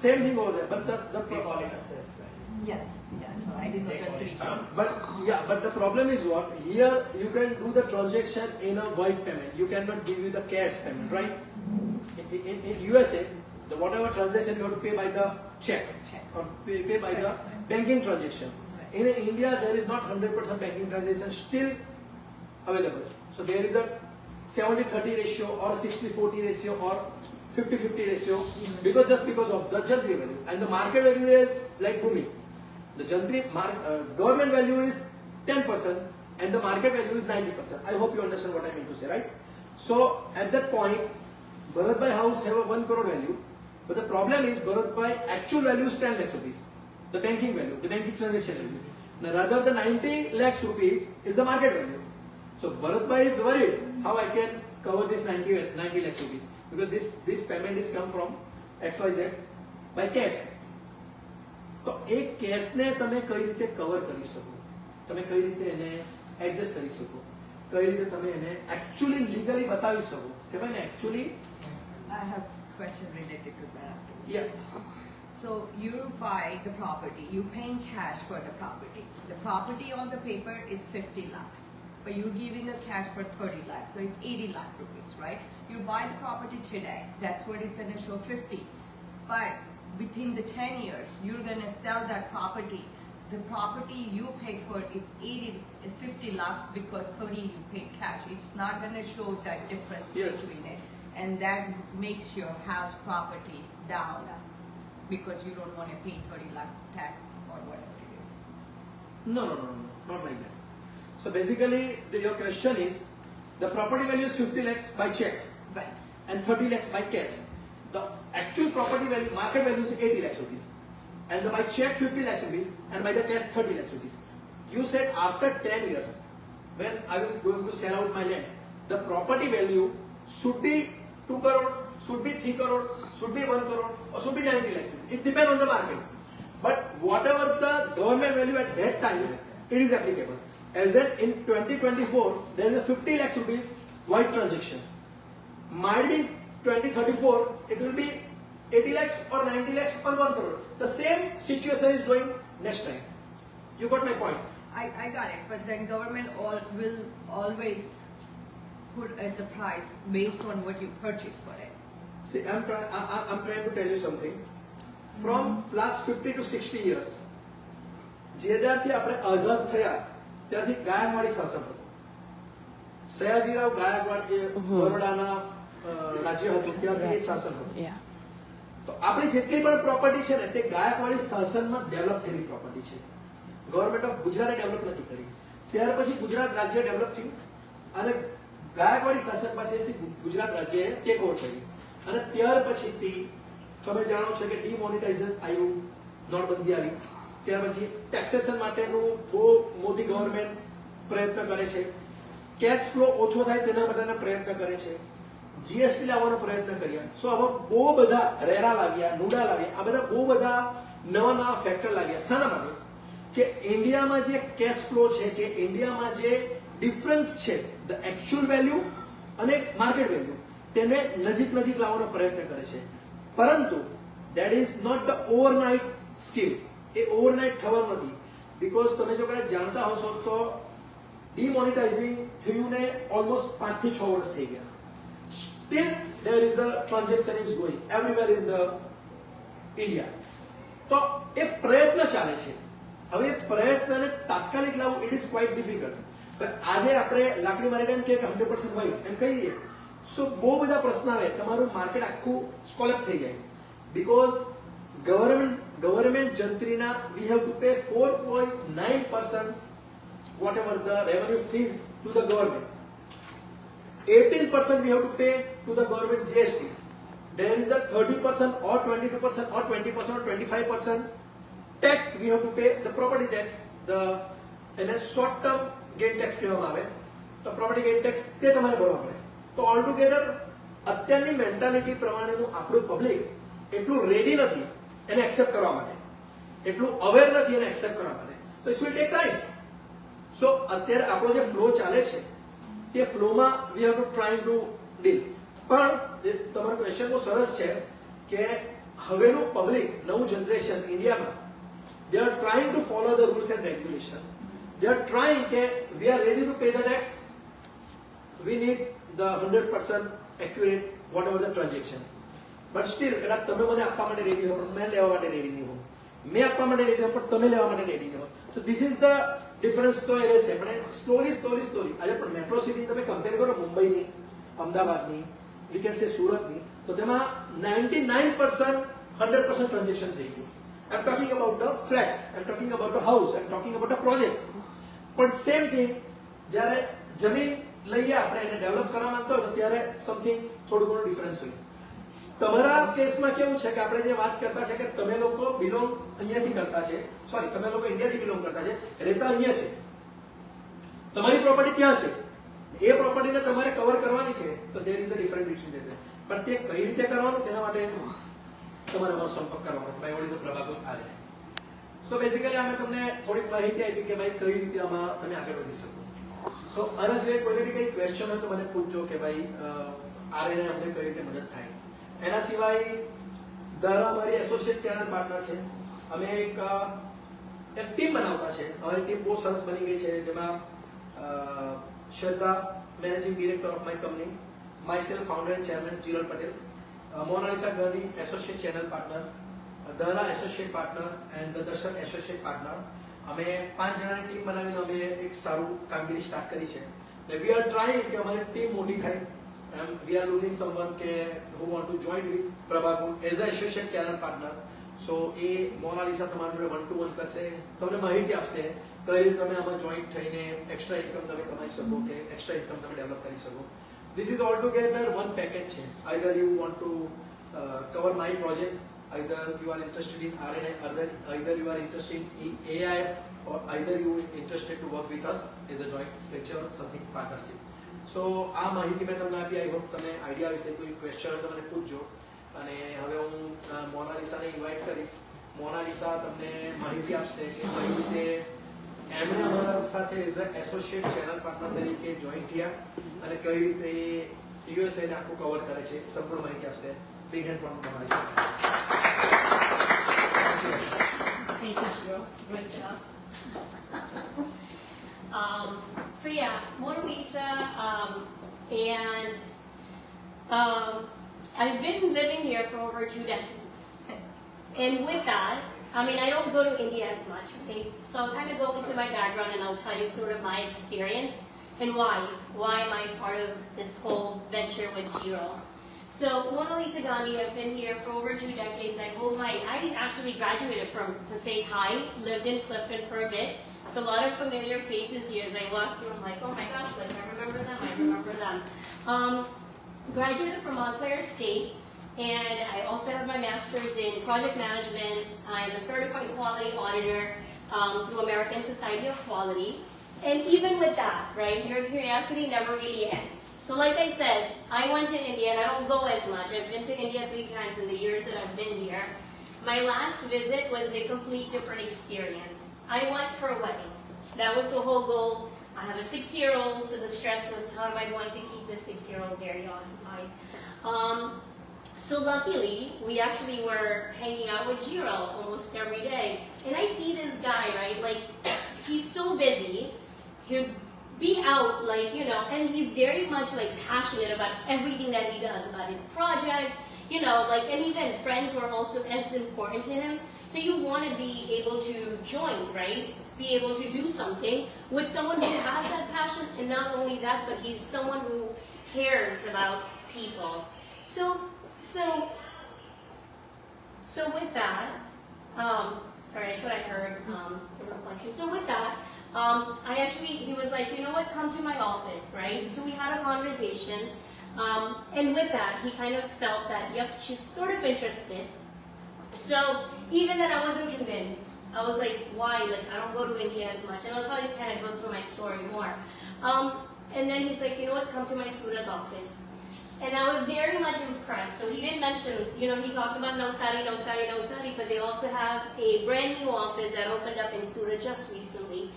Same thing over there. But the We call it assessed value. Yes, yeah, so I didn't know They call it Jantri. but the problem is what? Here you can do the transaction in a void payment. You cannot give you the cash payment, right? In USA, the whatever transaction you have to pay by the check Check. or pay by the banking transaction. Right. In India, there is not 100% banking transaction still available. So there is a 70-30 ratio or 60-40 ratio or 50-50 ratio just because of the Jantri value. And the market value is like Bhumi. The Jantri government value is 10% and the market value is 90%. I hope you understand what I mean to say, right? So at that point, Bharatbhai house have a 1 crore value, but the problem is Bharatbhai actual value is 10 lakhs rupees, the banking value, the banking transaction value. Now rather the 90 lakhs rupees is the market value. So Bharatbhai is worried how I can cover this 90 lakhs rupees because this payment is come from XYZ by cash. તો એ કેશને તમે કઈ રીતે cover કરી શકો, તમે કઈ રીતે એને એડજસ્ટ કરી શકો, કઈ રીતે તમે એને એકચ્યુઅલી લીગલી બતાવી શકો કે ભાઈ ને actually I have a question related to that. Yeah So you buy the property, you paying cash for the property. The property on the paper is 50 lakhs, but you're giving the cash for 30 lakhs, so it's 80 lakh rupees, right? You buy the property today, that's what is going to show 50. But within the 10 years, you're going to sell that property. The property you paid for is 50 lakhs because 30 you paid cash. It's not going to show that difference Yes. between it. And that makes your house property down because you don't want to pay 30 lakhs tax or whatever it is. No, not like that. So basically, your question is, the property value is 50 lakhs by check Right. and 30 lakhs by cash. The actual property value, market value is 80 lakhs rupees. And by check 50 lakhs rupees and by the cash 30 lakhs rupees. You said after 10 years, when I will going to sell out my land, the property value should be 2 crore, should be 3 crore, should be 1 crore, or should be 90 lakhs. It depends on the market. But whatever the government value at that time, it is applicable. As in 2024, there is a 50 lakhs rupees white transaction. Might be 2034, it will be 80 lakhs or 90 lakhs or 1 crore. The same situation is going next time. You got my point? I got it, but then government will always put at the price based on what you purchase for it. See, I'm trying to tell you something. From last 50 to 60 years, જ્યારથી આપણે આઝાદ થયા ત્યારથી ગાયકવાડી શાસન હતું. સયાજીરાવ ગાયકવાડ એ બરોડાના રાજ્ય હતું, ત્યારથી એ શાસન હતું. તો આપણી જેટલી પણ પ્રોપર્ટી છે ને તે ગાયકવાડી શાસનમાં ડેવલપ થયેલી પ્રોપર્ટી છે. ગવર્મેન્ટ ઓફ ગુજરાતે ડેવલપ નથી કરી. ત્યાર પછી ગુજરાત રાજ્ય ડેવલપ થયું અને ગાયકવાડી શાસનમાંથી ગુજરાત રાજ્યએ ટેક ઓવર કર્યું અને ત્યાર પછીથી તમે જાણો છો કે ડિમોનેટાઇઝેશન આવ્યું, નોટબંધી આવી, ત્યાર પછી ટેક્સેશન માટેનું બહુ મોદી ગવર્મેન્ટ પ્રયત્ન કરે છે, કેશ ફ્લો ઓછો થાય તેના માટેના પ્રયત્ન કરે છે, જીએસટી લાવવાનો પ્રયત્ન કર્યા. સો હવે બહુ બધા રેરા લાવ્યા, નુડા લાવ્યા, આ બધા બહુ બધા નવા નવા ફેક્ટર લાવ્યા. શાના માટે? કે ઇન્ડિયામાં જે કેશ ફ્લો છે, કે ઇન્ડિયામાં જે ડિફરન્સ છે, ધ એકચ્યુઅલ વેલ્યુ અને માર્કેટ વેલ્યુ, તેને નજીક લાવવાનો પ્રયત્ન કરે છે. પરંતુ that is not the overnight scheme. એ ઓવરનાઇટ થવાનું નથી. બીકોઝ તમે જો કદાચ જાણતા હશો તો ડિમોનેટાઇઝિંગ થયું ને ઓલમોસ્ટ 5 થી 6 વર્ષ થઈ ગયા. Still there is a transaction is going everywhere in the India. તો એ પ્રયત્ન ચાલે છે. હવે પ્રયત્નને તાત્કાલિક લાવવું ઇટ ઇઝ ક્વાઇટ ડિફિકલ્ટ. આજે આપણે લાકડી મારીને એમ કે 100% વ્હાઇટ એમ કહી દઈએ, સો બહુ બધા પ્રશ્ન આવે, તમારું માર્કેટ આખું સ્કોલેપ થઈ જાય. બીકોઝ ગવર્મેન્ટ જંત્રીના we have to pay 4.9% whatever the revenue fees to the government. 18% we have to pay to the government GST. There is a 30% or 22% or 20% or 25% tax we have to pay, the property tax, the short term gate tax કહેવામાં આવે, તો property gate tax તે તમારે ભરવા પડે. તો all together અત્યારની mentality પ્રમાણેનું આપણું પબ્લિક એટલું રેડી નથી એને એક્સેપ્ટ કરવા માટે, એટલું અવેર નથી એને એક્સેપ્ટ કરવા માટે. તો it's will take time. So અત્યારે આપણો જે ફ્લો ચાલે છે તે ફ્લોમાં we have to try to deal. પણ તમારો ક્વેશ્ચન બહુ સરસ છે કે હવેનું પબ્લિક, નવું જનરેશન ઇન્ડિયામાં, they are trying to follow the rules and regulation. They are trying કે we are ready to pay the tax, we need the 100% accurate whatever the transaction. But still કદાચ તમે મને આપવા માટે રેડી હો પણ મેં લેવા માટે રેડી નહીં હોઉં, મેં આપવા માટે રેડી હો પણ તમે લેવા માટે રેડી નહીં હો. તો ધીસ ઇઝ ધ ડિફરન્સ. તો એ રહેશે. પણ સ્ટોરી આજે પણ મેટ્રો સિટી તમે કમ્પેર કરો મુંબઈની, અમદાવાદની, વી કેન સે સુરતની, તો તેમાં 99% 100% ટ્રાન્ઝેક્શન થઈ ગયું. I'm talking about the flats, I'm talking about the house, I'm talking about the project. પણ સેમ થિંગ જ્યારે જમીન લઈએ આપણે એને ડેવલપ કરવા માંગતા હોય તો ત્યારે સમથિંગ થોડું ઘણું ડિફરન્સ હોય. તમારા કેસમાં કેવું છે કે આપણે જે વાત કરતા છે કે તમે લોકો બિલોંગ અહીંયાથી કરતા છે, સોરી તમે લોકો ઇન્ડિયાથી બિલોંગ કરતા છે, રહેતા અહીંયા છે, તમારી પ્રોપર્ટી ત્યાં છે, એ પ્રોપર્ટીને તમારે કવર કરવાની છે તો there is a different between this. પણ તે કઈ રીતે કરવાનું તેના માટે તમારે અમારો સંપર્ક કરવાનો. ભાઈ what is the પ્રભાકર આર્યન. સો બેઝિકલી અમે તમને થોડીક માહિતી આપી કે ભાઈ કઈ રીતે આમાં તમે આગળ વધી શકો. સો આના સિવાય કોઈને બી કઈ ક્વેશ્ચન હોય તો મને પૂછજો કે ભાઈ આરએનએ અમને કઈ રીતે મદદ થાય. એના સિવાય ધારા અમારી એસોસિએટ ચેનલ પાર્ટનર છે. અમે એક ટીમ બનાવતા છે. અમારી ટીમ બહુ સરસ બની ગઈ છે, જેમાં Shraddha managing director of my company, my founder and chairman Jiral Patel, Monalisa Gandhi associate channel partner, Dahra associate partner and the Darshan associate partner. અમે 5 જણાની ટીમ બનાવીને અમે એક સારું કામગીરી સ્ટાર્ટ કરી છે. વી આર ટ્રાઇંગ કે અમારી ટીમ મોટી થાય. We are looking someone who want to join with Prabhakar as an associate channel partner. So એ મોનાલિસા તમારી જોડે 1-to-1 કરશે, તમને માહિતી આપશે કઈ રીતે તમે આમાં જોઈન્ટ થઈને એક્સ્ટ્રા ઇન્કમ તમે કમાઈ શકો કે એક્સ્ટ્રા ઇન્કમ તમે ડેવલપ કરી શકો. This is all together one package છે. Either you want to cover my project, either you are interested in RNA, either you are interested in AI, or either you are interested to work with us as a joint venture or something partnership. સો આ માહિતી મેં તમને આપી. I hope તમને idea વિશે કોઈ question હોય તો મને પૂછજો. અને હવે હું મોનાલિસાને ઇન્વાઇટ કરીશ. મોનાલિસા તમને માહિતી આપશે કે કઈ રીતે એમણે અમારા સાથે as a associate channel partner તરીકે જોઈન થયા અને કઈ રીતે યુએસએ ને આખું કવર કરે છે, સંપૂર્ણ માહિતી આપશે. Big hand from Monalisa. Thank you, Gio. Great job. So yeah, Mona Lisa, and I've been living here for over 2 decades. And with that, I mean, I don't go to India as much, okay? So I'll kind of go into my background and I'll tell you sort of my experience and why am I part of this whole venture with Giro. So Mona Lisa Gandhi, I've been here for over 2 decades. I actually graduated from Passaic High, lived in Clifton for a bit. So a lot of familiar faces here as I walk through. I'm like, oh my gosh, like I remember them. Graduated from Montclair State, and I also have my master's in project management. I'm a certified quality auditor through American Society of Quality. And even with that, right, your curiosity never really ends. So like I said, I went to India and I don't go as much. I've been to India 3 times in the years that I've been here. My last visit was a complete different experience. I went for a wedding. That was the whole goal. I have a 6-year-old, so the stress was how am I going to keep this 6-year-old very occupied. So luckily, we actually were hanging out with Giro almost every day. And I see this guy, right, like he's so busy. He'll be out, like, you know, and he's very much like passionate about everything that he does, about his project, you know, like, and even friends were also as important to him. So you want to be able to join, right? Be able to do something with someone who has that passion, and not only that, but he's someone who cares about people. So with that, sorry, I thought I heard the reflection. So with that, he was like, you know what, come to my office, right? So we had a conversation, and with that, he kind of felt that, yep, she's sort of interested. So even then, I wasn't convinced. I was like, why? Like, I don't go to India as much. And I'll probably kind of go through my story more. And then he's like, you know what, come to my Surat office. And I was very much impressed. So he didn't mention, you know, he talked about Navsari, but they also have a brand new office that opened up in Surat just recently.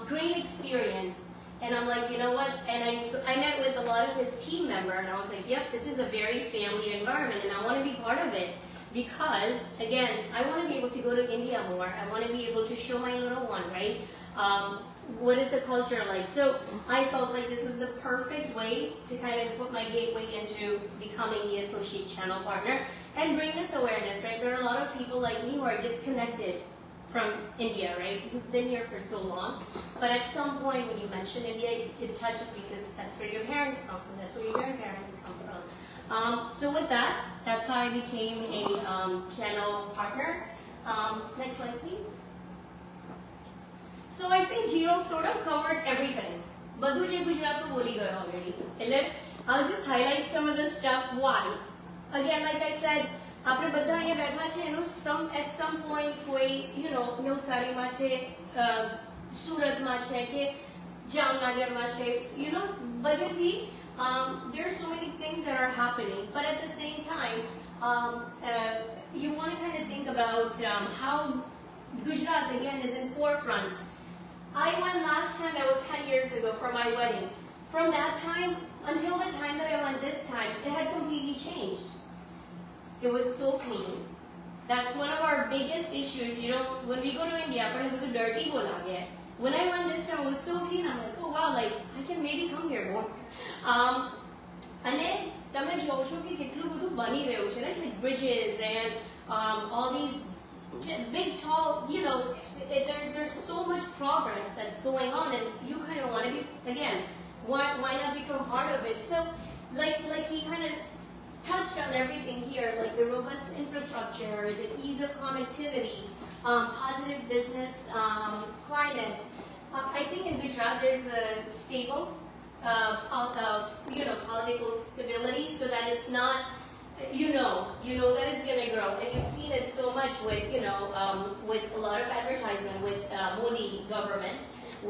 Great experience. And I'm like, you know what? And I met with a lot of his team members, and I was like, yep, this is a very family environment, and I want to be part of it. Because, again, I want to be able to go to India more. I want to be able to show my little one, right? What is the culture like? So I felt like this was the perfect way to kind of put my gateway into becoming the associate channel partner and bring this awareness, right? There are a lot of people like me who are disconnected from India, right? Who's been here for so long. But at some point when you mention India, it touches because that's where your parents come from. That's where your grandparents come from. So with that, that's how I became a channel partner. Next slide, please. So I think Giro sort of covered everything. બધું જે ગુજરાતનું બોલી ગયો already. એટલે I'll just highlight some of the stuff. Why? Again, like I said, આપણે બધા અહીંયા બેઠા છે એનું at some point કોઈ, you know, નવસારીમાં છે, સુરતમાં છે કે જામનગરમાં છે, બધેથી there are so many things that are happening, but at the same time you want to kind of think about how Gujarat again is in forefront. I went last time, that was 10 years ago, for my wedding. From that time until the time that I went this time, it had completely changed. It was so clean. That's one of our biggest issues. When we go to India, it's dirty. When I went this time, it was so clean. I'm like, oh wow, like I can maybe come here more. અને તમે જોવો છો કે કેટલું બધું બની રહ્યું છે, right? Like bridges and all these big, tall, there's so much progress that's going on, and you kind of want to be, again, why not become part of it? So, like he kind of touched on everything here, like the robust infrastructure, the ease of connectivity, positive business climate. I think in Gujarat there's a stable, political stability, so that it's not, you know that it's going to grow, and you've seen it so much with, with a lot of advertisement with Modi government,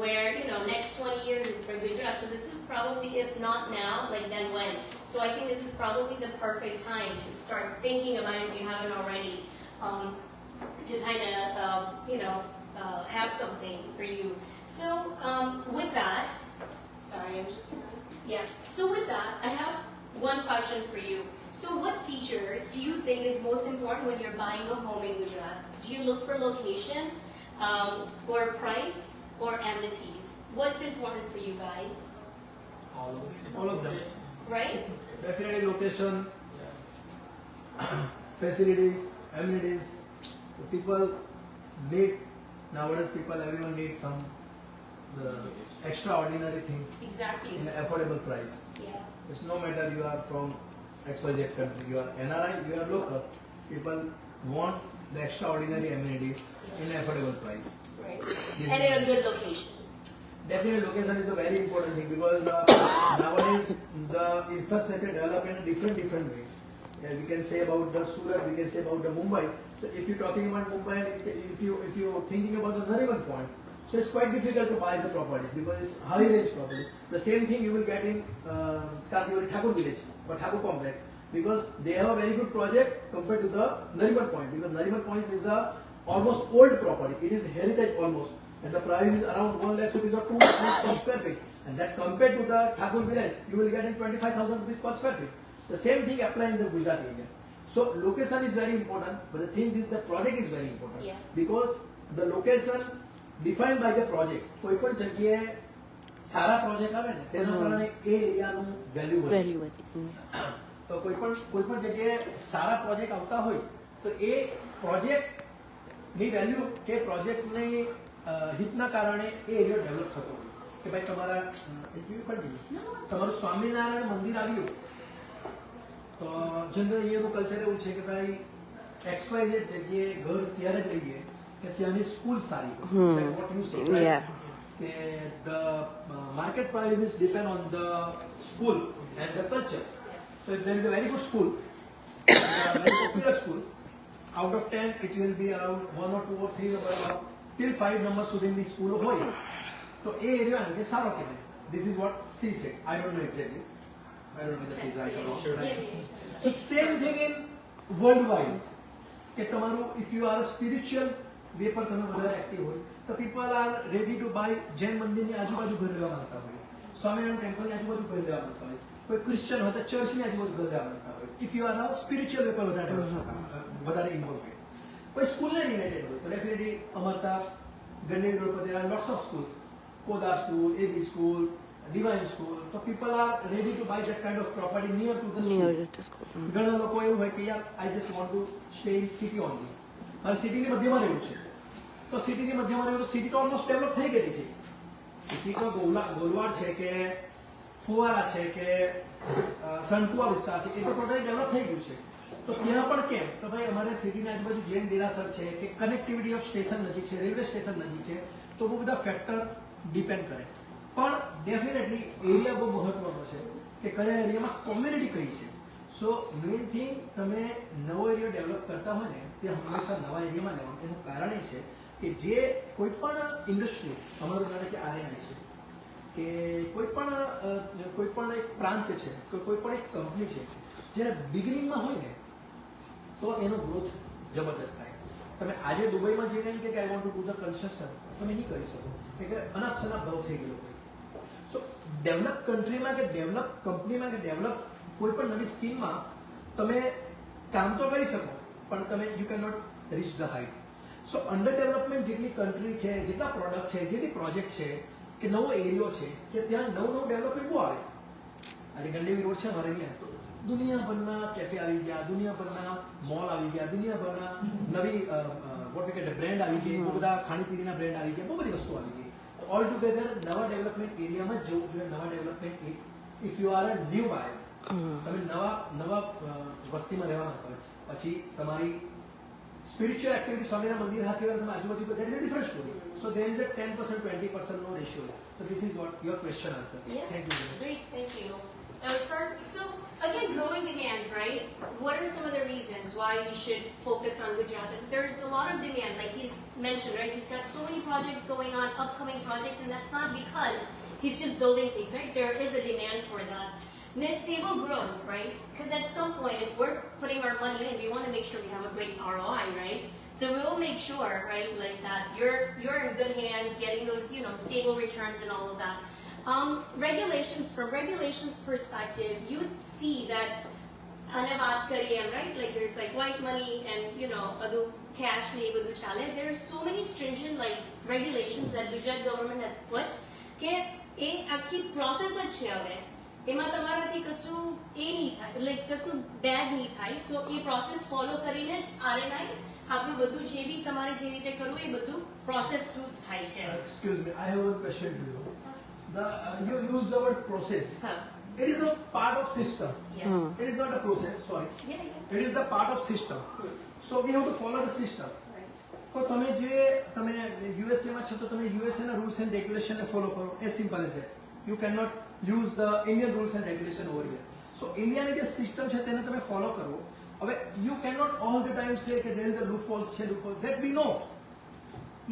where, next 20 years is for Gujarat. So this is probably, if not now, like then when. So I think this is probably the perfect time to start thinking about it if you haven't already, to kind of, have something for you. So with that, sorry, so with that, I have one question for you. So what features do you think is most important when you're buying a home in Gujarat? Do you look for location, or price, or amenities? What's important for you guys? All of them. Right? Definitely location, facilities, amenities. People need, nowadays everyone needs some extraordinary thing Exactly. in an affordable price. Yeah. It's no matter you are from XYZ country, you are NRI, you are local. People want the extraordinary amenities in an affordable price. Right. Yes. And in a good location. Definitely location is a very important thing, because nowadays the infrastructure develop in a different way. Yeah, we can say about the Surat, we can say about the Mumbai. So if you're talking about Mumbai, if you're thinking about the Nariman point, so it's quite difficult to buy the properties because it's high range property. The same thing you will get in Thakur village or Thakur complex, because they have a very good project compared to the Nariman point, because Nariman point is a almost old property. It is heritage almost, and the price is around 1 lakh rupees or 2 lakh per square feet. And that compared to the Thakur village, you will get in 25,000 rupees per square feet. The same thing apply in the Gujarat area. So location is very important, but the thing is the project is very important. Yeah. Because the location defined by the project. કોઈ પણ જગ્યાએ સારા project આવે ને તેના કારણે એ એરિયાનું value વધે. તો કોઈ પણ જગ્યાએ સારા પ્રોજેક્ટ આવતા હોય તો એ પ્રોજેક્ટની વેલ્યુ કે પ્રોજેક્ટની હિતના કારણે એ એરિયા ડેવલપ થતો હોય કે ભાઈ તમારા તમારું સ્વામિનારાયણ મંદિર આવ્યું તો જનરલ અહીંયાનું કલ્ચર એવું છે કે ભાઈ XYZ જગ્યાએ ઘર ત્યારે જ રહીએ કે ત્યાંની સ્કૂલ સારી હોય. Like what you said, right? કે the market prices depend on the school and the culture. So if there is a very good school, a very popular school, out of 10 it will be around 1 or 2 or 3 or till 5 numbers સુધીની સ્કૂલો હોય તો એ area ને સારો કહેવાય. This is what she said. I don't know exactly. I don't know whether she is right or wrong. Right? So same thing in worldwide. કે તમારું if you are a spiritual way પર તમે વધારે active હોય તો people are ready to buy Jain મંદિરની આજુબાજુ ઘર લેવા માંગતા હોય, સ્વામિનારાયણ ટેમ્પલની આજુબાજુ ઘર લેવા માંગતા હોય, કોઈ ક્રિશ્ચિયન હોય તો ચર્ચની આજુબાજુ ઘર લેવા માંગતા હોય. if you are a spiritual way પર વધારે ઇન્વોલ્વ હોય. કોઈ સ્કૂલને રિલેટેડ હોય તો ડેફિનેટલી અમરતા ગંડેવી રોડ પર there are lots of school, Podar school, AB school, Divine school. So people are ready to buy that kind of property near to the school. ઘણા લોકો એવું હોય કે યાર I just want to stay in city only. મારે સિટીની મધ્યમાં રહેવું છે તો સિટીની મધ્યમાં રહેવું તો સિટી તો ઓલમોસ્ટ ડેવલપ થઈ ગયેલી છે. સિટી તો ગોલવાડ છે કે ફુવારા છે કે સનકુવા વિસ્તાર છે એ તો ટોટલી ડેવલપ થઈ ગયું છે. તો ત્યાં પણ કેમ તો ભાઈ અમારે સિટીની આજુબાજુ જૈન દેરાસર છે કે કનેક્ટિવિટી ઓફ સ્ટેશન નજીક છે, રેલવે સ્ટેશન નજીક છે, તો બહુ બધા ફેક્ટર ડિપેન્ડ કરે. પણ ડેફિનેટલી એરિયા બહુ મહત્વનો છે કે કયા એરિયામાં કોમ્યુનિટી કઈ છે. સો મેઇન થિંગ તમે નવો એરિયા ડેવલપ કરતા હોય ને તે હંમેશા નવા એરિયામાં લેવાનું. એનું કારણ એ છે કે જે કોઈ પણ ઇન્ડસ્ટ્રી અમારું માને કે RNI છે, કે કોઈ પણ એક પ્રાંત છે કે કોઈ પણ એક કંપની છે જ્યારે બિગિનિંગમાં હોય ને તો એનો ગ્રોથ જબરદસ્ત થાય. તમે આજે દુબઈમાં જઈને એમ કે I want to do the construction તમે નહીં કરી શકો કે અનાપ શનાપ ભાવ થઈ ગયેલો હોય. સો ડેવલપ કન્ટ્રીમાં કે ડેવલપ કંપનીમાં કે ડેવલપ કોઈ પણ નવી સ્કીમમાં તમે કામ તો કરી શકો પણ તમે you can not reach the height. So under development જેટલી કન્ટ્રી છે, જેટલા પ્રોડક્ટ છે, જેટલી પ્રોજેક્ટ છે કે નવો એરિયો છે કે ત્યાં નવું ડેવલપમેન્ટ બહુ આવે. આજે ગંડેવી રોડ છે અમારે અહીંયા તો દુનિયાભરના કેફે આવી ગયા, દુનિયાભરના મોલ આવી ગયા, દુનિયાભરના નવી વોટ વી કે બ્રાન્ડ આવી ગઈ, બહુ બધા ખાણીપીણીના બ્રાન્ડ આવી ગયા, બહુ બધી વસ્તુ આવી ગઈ. ઓલ ટુગેધર નવા ડેવલપમેન્ટ એરિયામાં જ જવું જોઈએ. નવા development if you are a new buyer, તમે નવા વસ્તીમાં રહેવા માંગતા હોય, પછી તમારી સ્પિરિચ્યુઅલ એક્ટિવિટી સ્વામિનારાયણ મંદિર હા કેવળ તમે આજુબાજુ that is a different story. So there is a 10% 20% નો ratio. So this is what your question answer. Yeah. Thank you very much. Great, thank you. That was perfect. So again, growing demands, right? What are some of the reasons why we should focus on Gujarat? There's a lot of demand, like he's mentioned, right? He's got so many projects going on, upcoming projects, and that's not because he's just building things, right? There is a demand for that. And there's stable growth, right? Because at some point, if we're putting our money in, we want to make sure we have a great ROI, right? So we will make sure, right, like that you're in good hands, getting those, stable returns and all of that. Regulations, from regulations perspective, you would see that anavat kariyam, right? Like there's like white money and adu cash ne બધું ચાલે. There's so many stringent like regulations that Gujarat government has put કે એ આખી process જ છે હવે. એમાં તમારાથી કશું એ નહીં થાય, લાઈક કશું બેડ નહીં થાય. સો એ પ્રોસેસ ફોલો કરીને જ RNI આપણું બધું જે બી તમારે જે રીતે કરવું એ બધું પ્રોસેસ થ્રુ થાય છે. Excuse me, I have one question to you. You use the word process. હા. It is a part of system. Yeah. It is not a process. Sorry. Yeah, yeah. It is the part of system. So we have to follow the system. Right. તો તમે USA માં છો તો તમે USA ના rules and regulation ને follow કરો. As simple as that. You cannot use the Indian rules and regulation over here. So ઇન્ડિયાની જે સિસ્ટમ છે તેને તમે ફોલો કરો. હવે you cannot all the time say કે there is a loopholes છે, loophole that we know.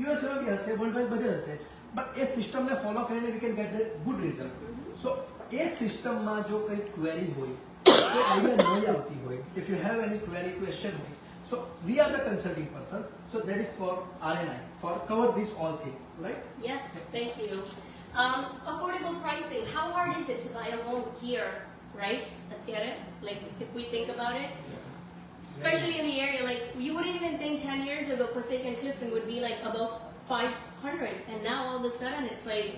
USA માં બી હશે, વર્લ્ડ વાઇડ બધે હશે, બટ એ સિસ્ટમને ફોલો કરીને we can get the good result. So એ સિસ્ટમમાં જો કંઈ ક્વેરી હોય, કોઈ આઈડિયા નહીં આવતી હોય, if you have any query question હોય, so we are the consulting person. So that is for RNI, for cover this all thing, right? Yes, thank you. Affordable pricing. How hard is it to buy a home here, right? Like if we think about it, especially in the area, like you wouldn't even think 10 years ago Forsaken Clifton would be like above 500, and now all of a sudden it's like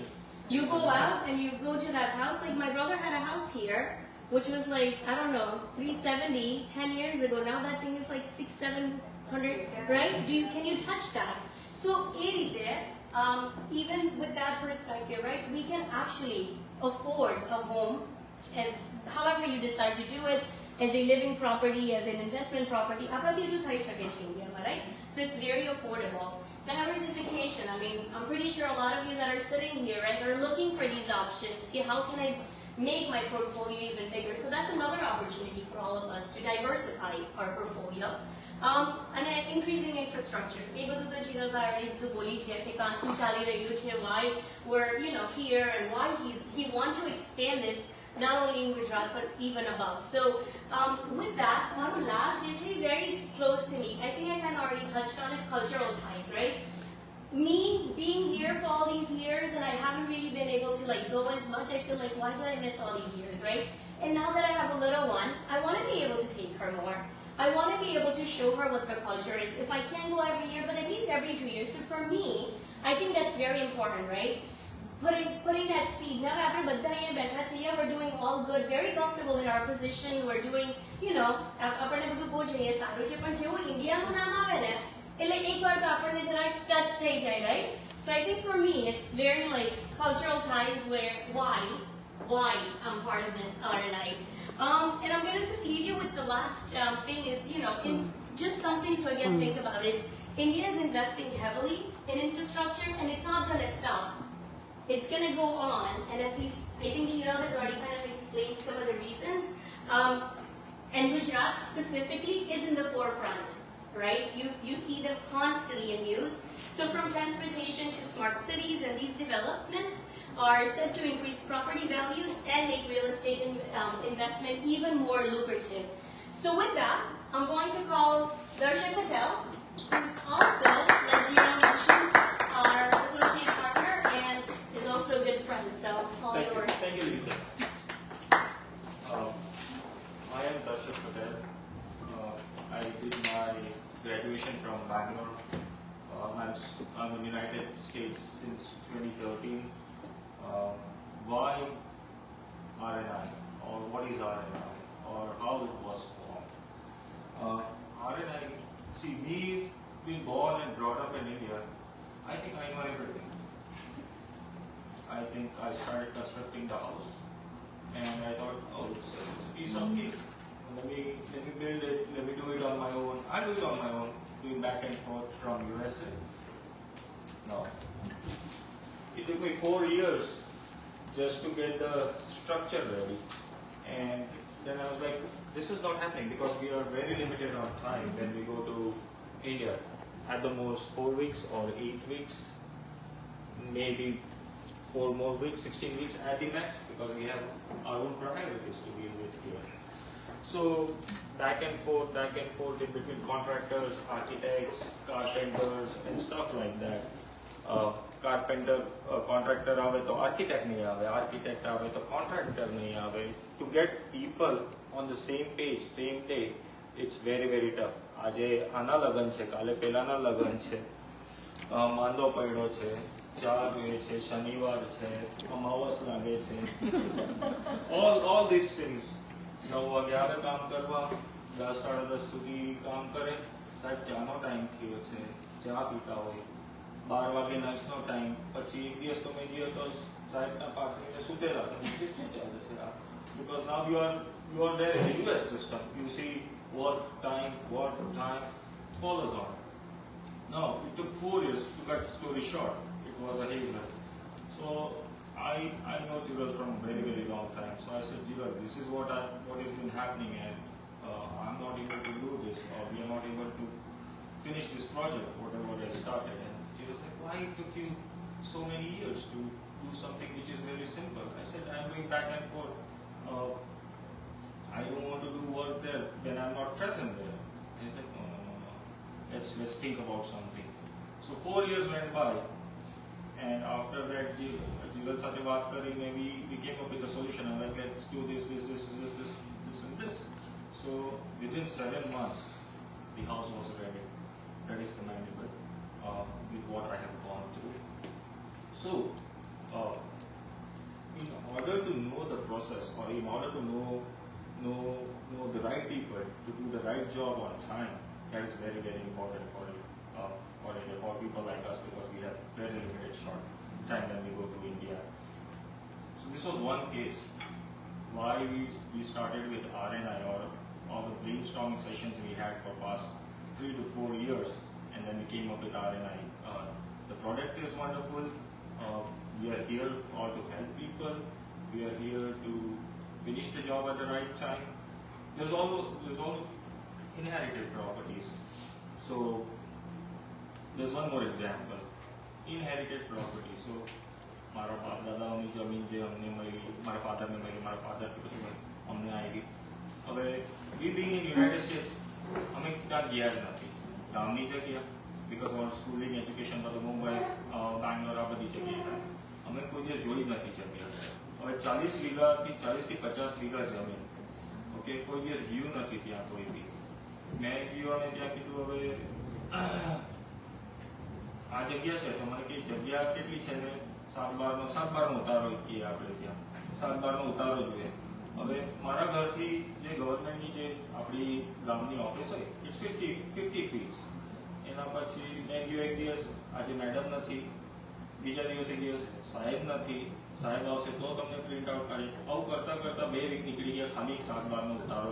you go out and you go to that house. Like my brother had a house here, which was like, I don't know, 370 10 years ago. Now that thing is like 600-700, right? Can you touch that? So even with that perspective, right, we can actually afford a home as however you decide to do it, as a living property, as an investment property. Right? So it's very affordable. Diversification. I mean, I'm pretty sure a lot of you that are sitting here, right, are looking for these options. Okay, how can I make my portfolio even bigger? So that's another opportunity for all of us to diversify our portfolio. And increasing infrastructure. Why we're here and why he wants to expand this not only in Gujarat but even above. So with that, one last is very close to me. I think I kind of already touched on it. Cultural ties, right? Me being here for all these years and I haven't really been able to like go as much. I feel like why did I miss all these years, right? And now that I have a little one, I want to be able to take her more. I want to be able to show her what the culture is. If I can't go every year, but at least every 2 years. So for me, I think that's very important, right? Putting that seed. Now we're doing all good, very comfortable in our position. We're doing, India touch right? So I think for me, it's very like cultural ties where why I'm part of this RNI. And I'm going to just leave you with the last thing is, in just something to again think about is India is investing heavily in infrastructure and it's not going to stop. It's going to go on. And as I think Shirav has already kind of explained some of the reasons. And Gujarat specifically is in the forefront, right? You see them constantly in news. So from transportation to smart cities and these developments, are said to increase property values and make real estate investment even more lucrative. So with that, I'm going to call Darshan Patel, who's also, like Gina mentioned, our associate partner and is also a good friend. So all yours. Thank you, Lisa. I am Darshan Patel. I did my graduation from Bangalore. I'm in the United States since 2013. Why RNI, or what is RNI, or how it was formed? RNI, see, me being born and brought up in India, I think I know everything. I think I started constructing the house, and I thought, oh, it's a piece of cake. Let me build it. Let me do it on my own. I do it on my own, doing back and forth from USA. No, it took me 4 years just to get the structure ready, and then I was like, this is not happening because we are very limited on time when we go to India. At the most 4 weeks or 8 weeks, maybe 4 more weeks, 16 weeks at the max, because we have our own priorities to deal with here. So back and forth in between contractors, architects, carpenters and stuff like that. Contractor આવે તો architect નહીં આવે, architect આવે તો contractor નહીં આવે. To get people on the same page, same day, it's very, very tough. આજે આના લગન છે, કાલે પેલાના લગન છે, માંદો પડ્યો છે, ચા જોઈએ છે, શનિવાર છે, અમાવસ લાગે છે. all these things. 9 વાગે આવે કામ કરવા, 10 સાડા 10 સુધી કામ કરે. સાહેબ ચાનો ટાઈમ થયો છે, ચા પીતા હોય. 12 વાગે લંચનો ટાઈમ, પછી એક દિવસ તમે ગયો તો સાહેબના પાકડીને સુતેલા. શું ચાલે છે આ? Because now you are there in the US system. You see what time follows on. Now it took 4 years to cut the story short. It was a hazel. So I know Jiral from a very, very long time. So I said, Jiral, this is what has been happening, and I'm not able to do this, or we are not able to finish this project, whatever I started. And Jiral said, why it took you so many years to do something which is very simple? I said, I'm doing back and forth. I don't want to do work there when I'm not present there. I said, no. Let's think about something. So 4 years went by, and after that, Jiral સાથે વાત કરીને we came up with a solution. I'm like, let's do this, and this. So within 7 months, the house was ready. That is commendable with what I have gone through. So in order to know the process, or in order to know the right people to do the right job on time, that is very, very important for people like us, because we have very limited short time when we go to India. So this was one case why we started with RNI, or all the brainstorming sessions we had for past 3 to 4 years, and then we came up with RNI. The product is wonderful. We are here all to help people. We are here to finish the job at the right time. There's all inherited properties. So there's one more example. Inherited property. So મારા બાપ દાદાઓની જમીન જે અમને મળી, મારા ફાધરને મળી, મારા father અમને આવી. હવે we being in United States, અમે ત્યાં ગયા જ નથી. ગામની જગ્યા, because our schooling education બધું મુંબઈ, બેંગ્લોર, આ બધી જગ્યાએ અમે કોઈ દિવસ જોઈ નથી જગ્યા. હવે 40 થી 50 વીઘા જમીન, ઓકે, કોઈ દિવસ ગયું નથી ત્યાં કોઈ બી. મેં ગયો અને ત્યાં કીધું, હવે આ જગ્યા છે તો મને કે જગ્યા કેટલી છે ને 7/12 ઉતારો કહીએ આપણે, ત્યાં 7/12 ઉતારો જોઈએ. હવે મારા ઘરથી જે ગવર્મેન્ટની જે આપણી ગામની ઓફિસ હોય, ઇટ્સ 50 ફીટ. એના પછી મેં ગયો એક દિવસ, આજે મેડમ નથી, બીજા દિવસે ગયો સાહેબ નથી, સાહેબ આવશે તો તમને પ્રિન્ટ આઉટ કાઢી. આવું કરતાં 2 વીક નીકળી ગયા ખાલી 7/12 ઉતારો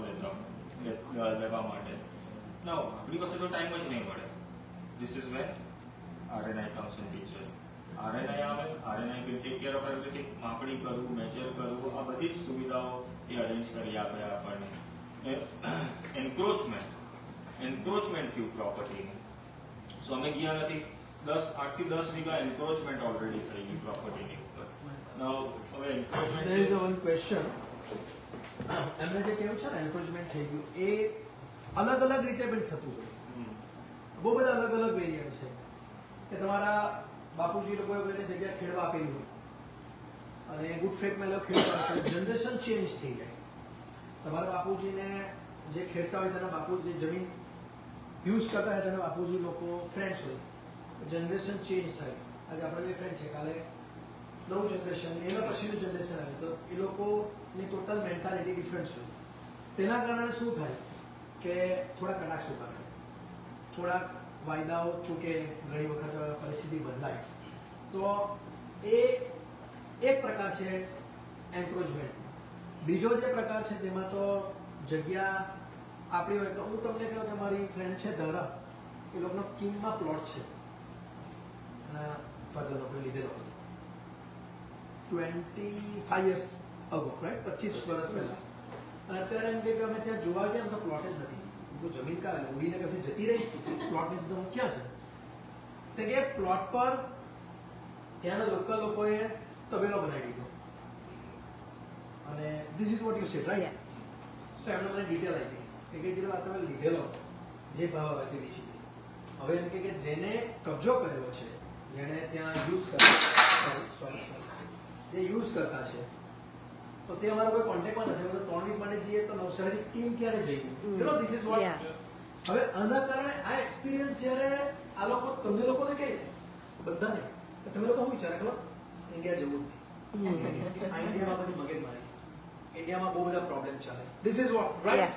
લેવા માટે. ના, આપણી પાસે તો ટાઈમ જ નહીં મળે. This is when RNI comes in picture. RNI આવે, RNI will take care of everything. માપણી કરવું, મેજર કરવું, આ બધી જ સુવિધાઓ એ અરેન્જ કરી આપે આપણને. એન્ક્રોચમેન્ટ થયું પ્રોપર્ટીનું. સો અમે ગયા નથી, 8 થી 10 વીઘા એન્ક્રોચમેન્ટ ઓલરેડી થઈ ગઈ પ્રોપર્ટીની ઉપર. there is one question. એમને જે કહ્યું છે ને એન્ક્રોચમેન્ટ થઈ ગયું એ અલગ અલગ રીતે પણ થતું હોય. બહુ બધા અલગ અલગ વેરિયન્ટ છે કે તમારા બાપુજી લોકોએ કોઈને જગ્યા ખેડવા આપેલી હોય અને ગુડ ફેટમાં લોકો ખેડવા આપે, જનરેશન ચેન્જ થઈ જાય. તમારા બાપુજીને જે ખેડતા હોય તેના બાપુ જે જમીન યુઝ કરતા હોય તેના બાપુજી લોકો ફ્રેન્ડ્સ હોય, જનરેશન ચેન્જ થાય. આજે આપણે બે ફ્રેન્ડ છે, કાલે નવું જનરેશન એના પછીનું જનરેશન આવે તો એ લોકોની ટોટલ મેન્ટાલિટી ડિફરન્સ હોય. તેના કારણે શું થાય કે થોડા કટાક્ષ ઉભા થાય, થોડા વાયદાઓ ચૂકે, ઘણી વખત પરિસ્થિતિ બદલાય. તો એ એક પ્રકાર છે એન્ક્રોચમેન્ટ. બીજો જે પ્રકાર છે તેમાં તો જગ્યા આપણી હોય તો હું તમને કહું કે મારી ફ્રેન્ડ છે ધરા, એ લોકોનો કિંગમાં પ્લોટ છે એના ફાધર લોકોએ લીધેલો હતો 25 years ago, રાઈટ, 25 વર્ષ પહેલા. અને અત્યારે એમ કે અમે ત્યાં જોવા ગયા તો પ્લોટ જ નથી. તો જમીન કાલે ઉડીને કશે જતી રહી, પ્લોટની તો ક્યાં છે? તો કે પ્લોટ પર ત્યાંના લોકલ લોકોએ તબેલો બનાવી દીધો અને this is what you said, right? So એમને મને ડિટેલ આપી કે જે વાત તમે લીધેલો જે ભાવ આવે તે વેચી દે. હવે એમ કે જેને કબજો કરેલો છે, જેને ત્યાં યુઝ જે યુઝ કરતા છે તો તે અમારો કોઈ કોન્ટેક્ટમાં નથી. અમે 3 વીક માટે જઈએ તો નવસારી ટીમ ક્યારે જઈએ, you know this is vote. હવે આના કારણે આ એક્સપિરિયન્સ જ્યારે આ લોકો તમને લોકોને કહે બધાને તમે લોકો શું વિચારે ખબર ઇન્ડિયા જેવું જ નહીં. આ ઇન્ડિયામાં બધી મગજમારી, ઇન્ડિયામાં બહુ બધા પ્રોબ્લેમ ચાલે. This is what, right?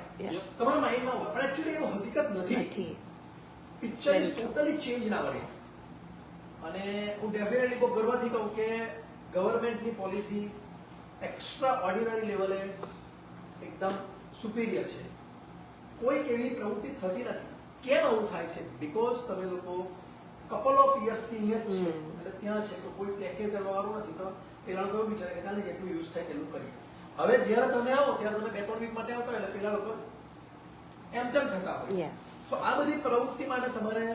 તમારા માઇન્ડમાં હોય પણ એકચ્યુઅલી એવું હકીકત નથી. Picture is totally change nowadays. અને હું ડેફિનેટલી બહુ ગર્વથી કહું કે ગવર્મેન્ટની પોલિસી એક્સ્ટ્રા ઓર્ડિનરી લેવલે એકદમ સુપીરિયર છે. કોઈક એવી પ્રવૃત્તિ થતી નથી. કેમ આવું થાય છે? બીકોઝ તમે લોકો કપલ ઓફ યર્સથી અહીંયા જ છે એટલે ત્યાં છે કે કોઈ ટેકે કરવાવાળું નથી. તો પેલા લોકો એવું વિચારે કે ચાલે જેટલું યુઝ થાય તેટલું કરીએ. હવે જ્યારે તમે આવો ત્યારે તમે 2-3 વીક માટે આવતા એટલે પેલા લોકો એમ તેમ થતા હોય. સો આ બધી પ્રવૃત્તિ માટે તમારે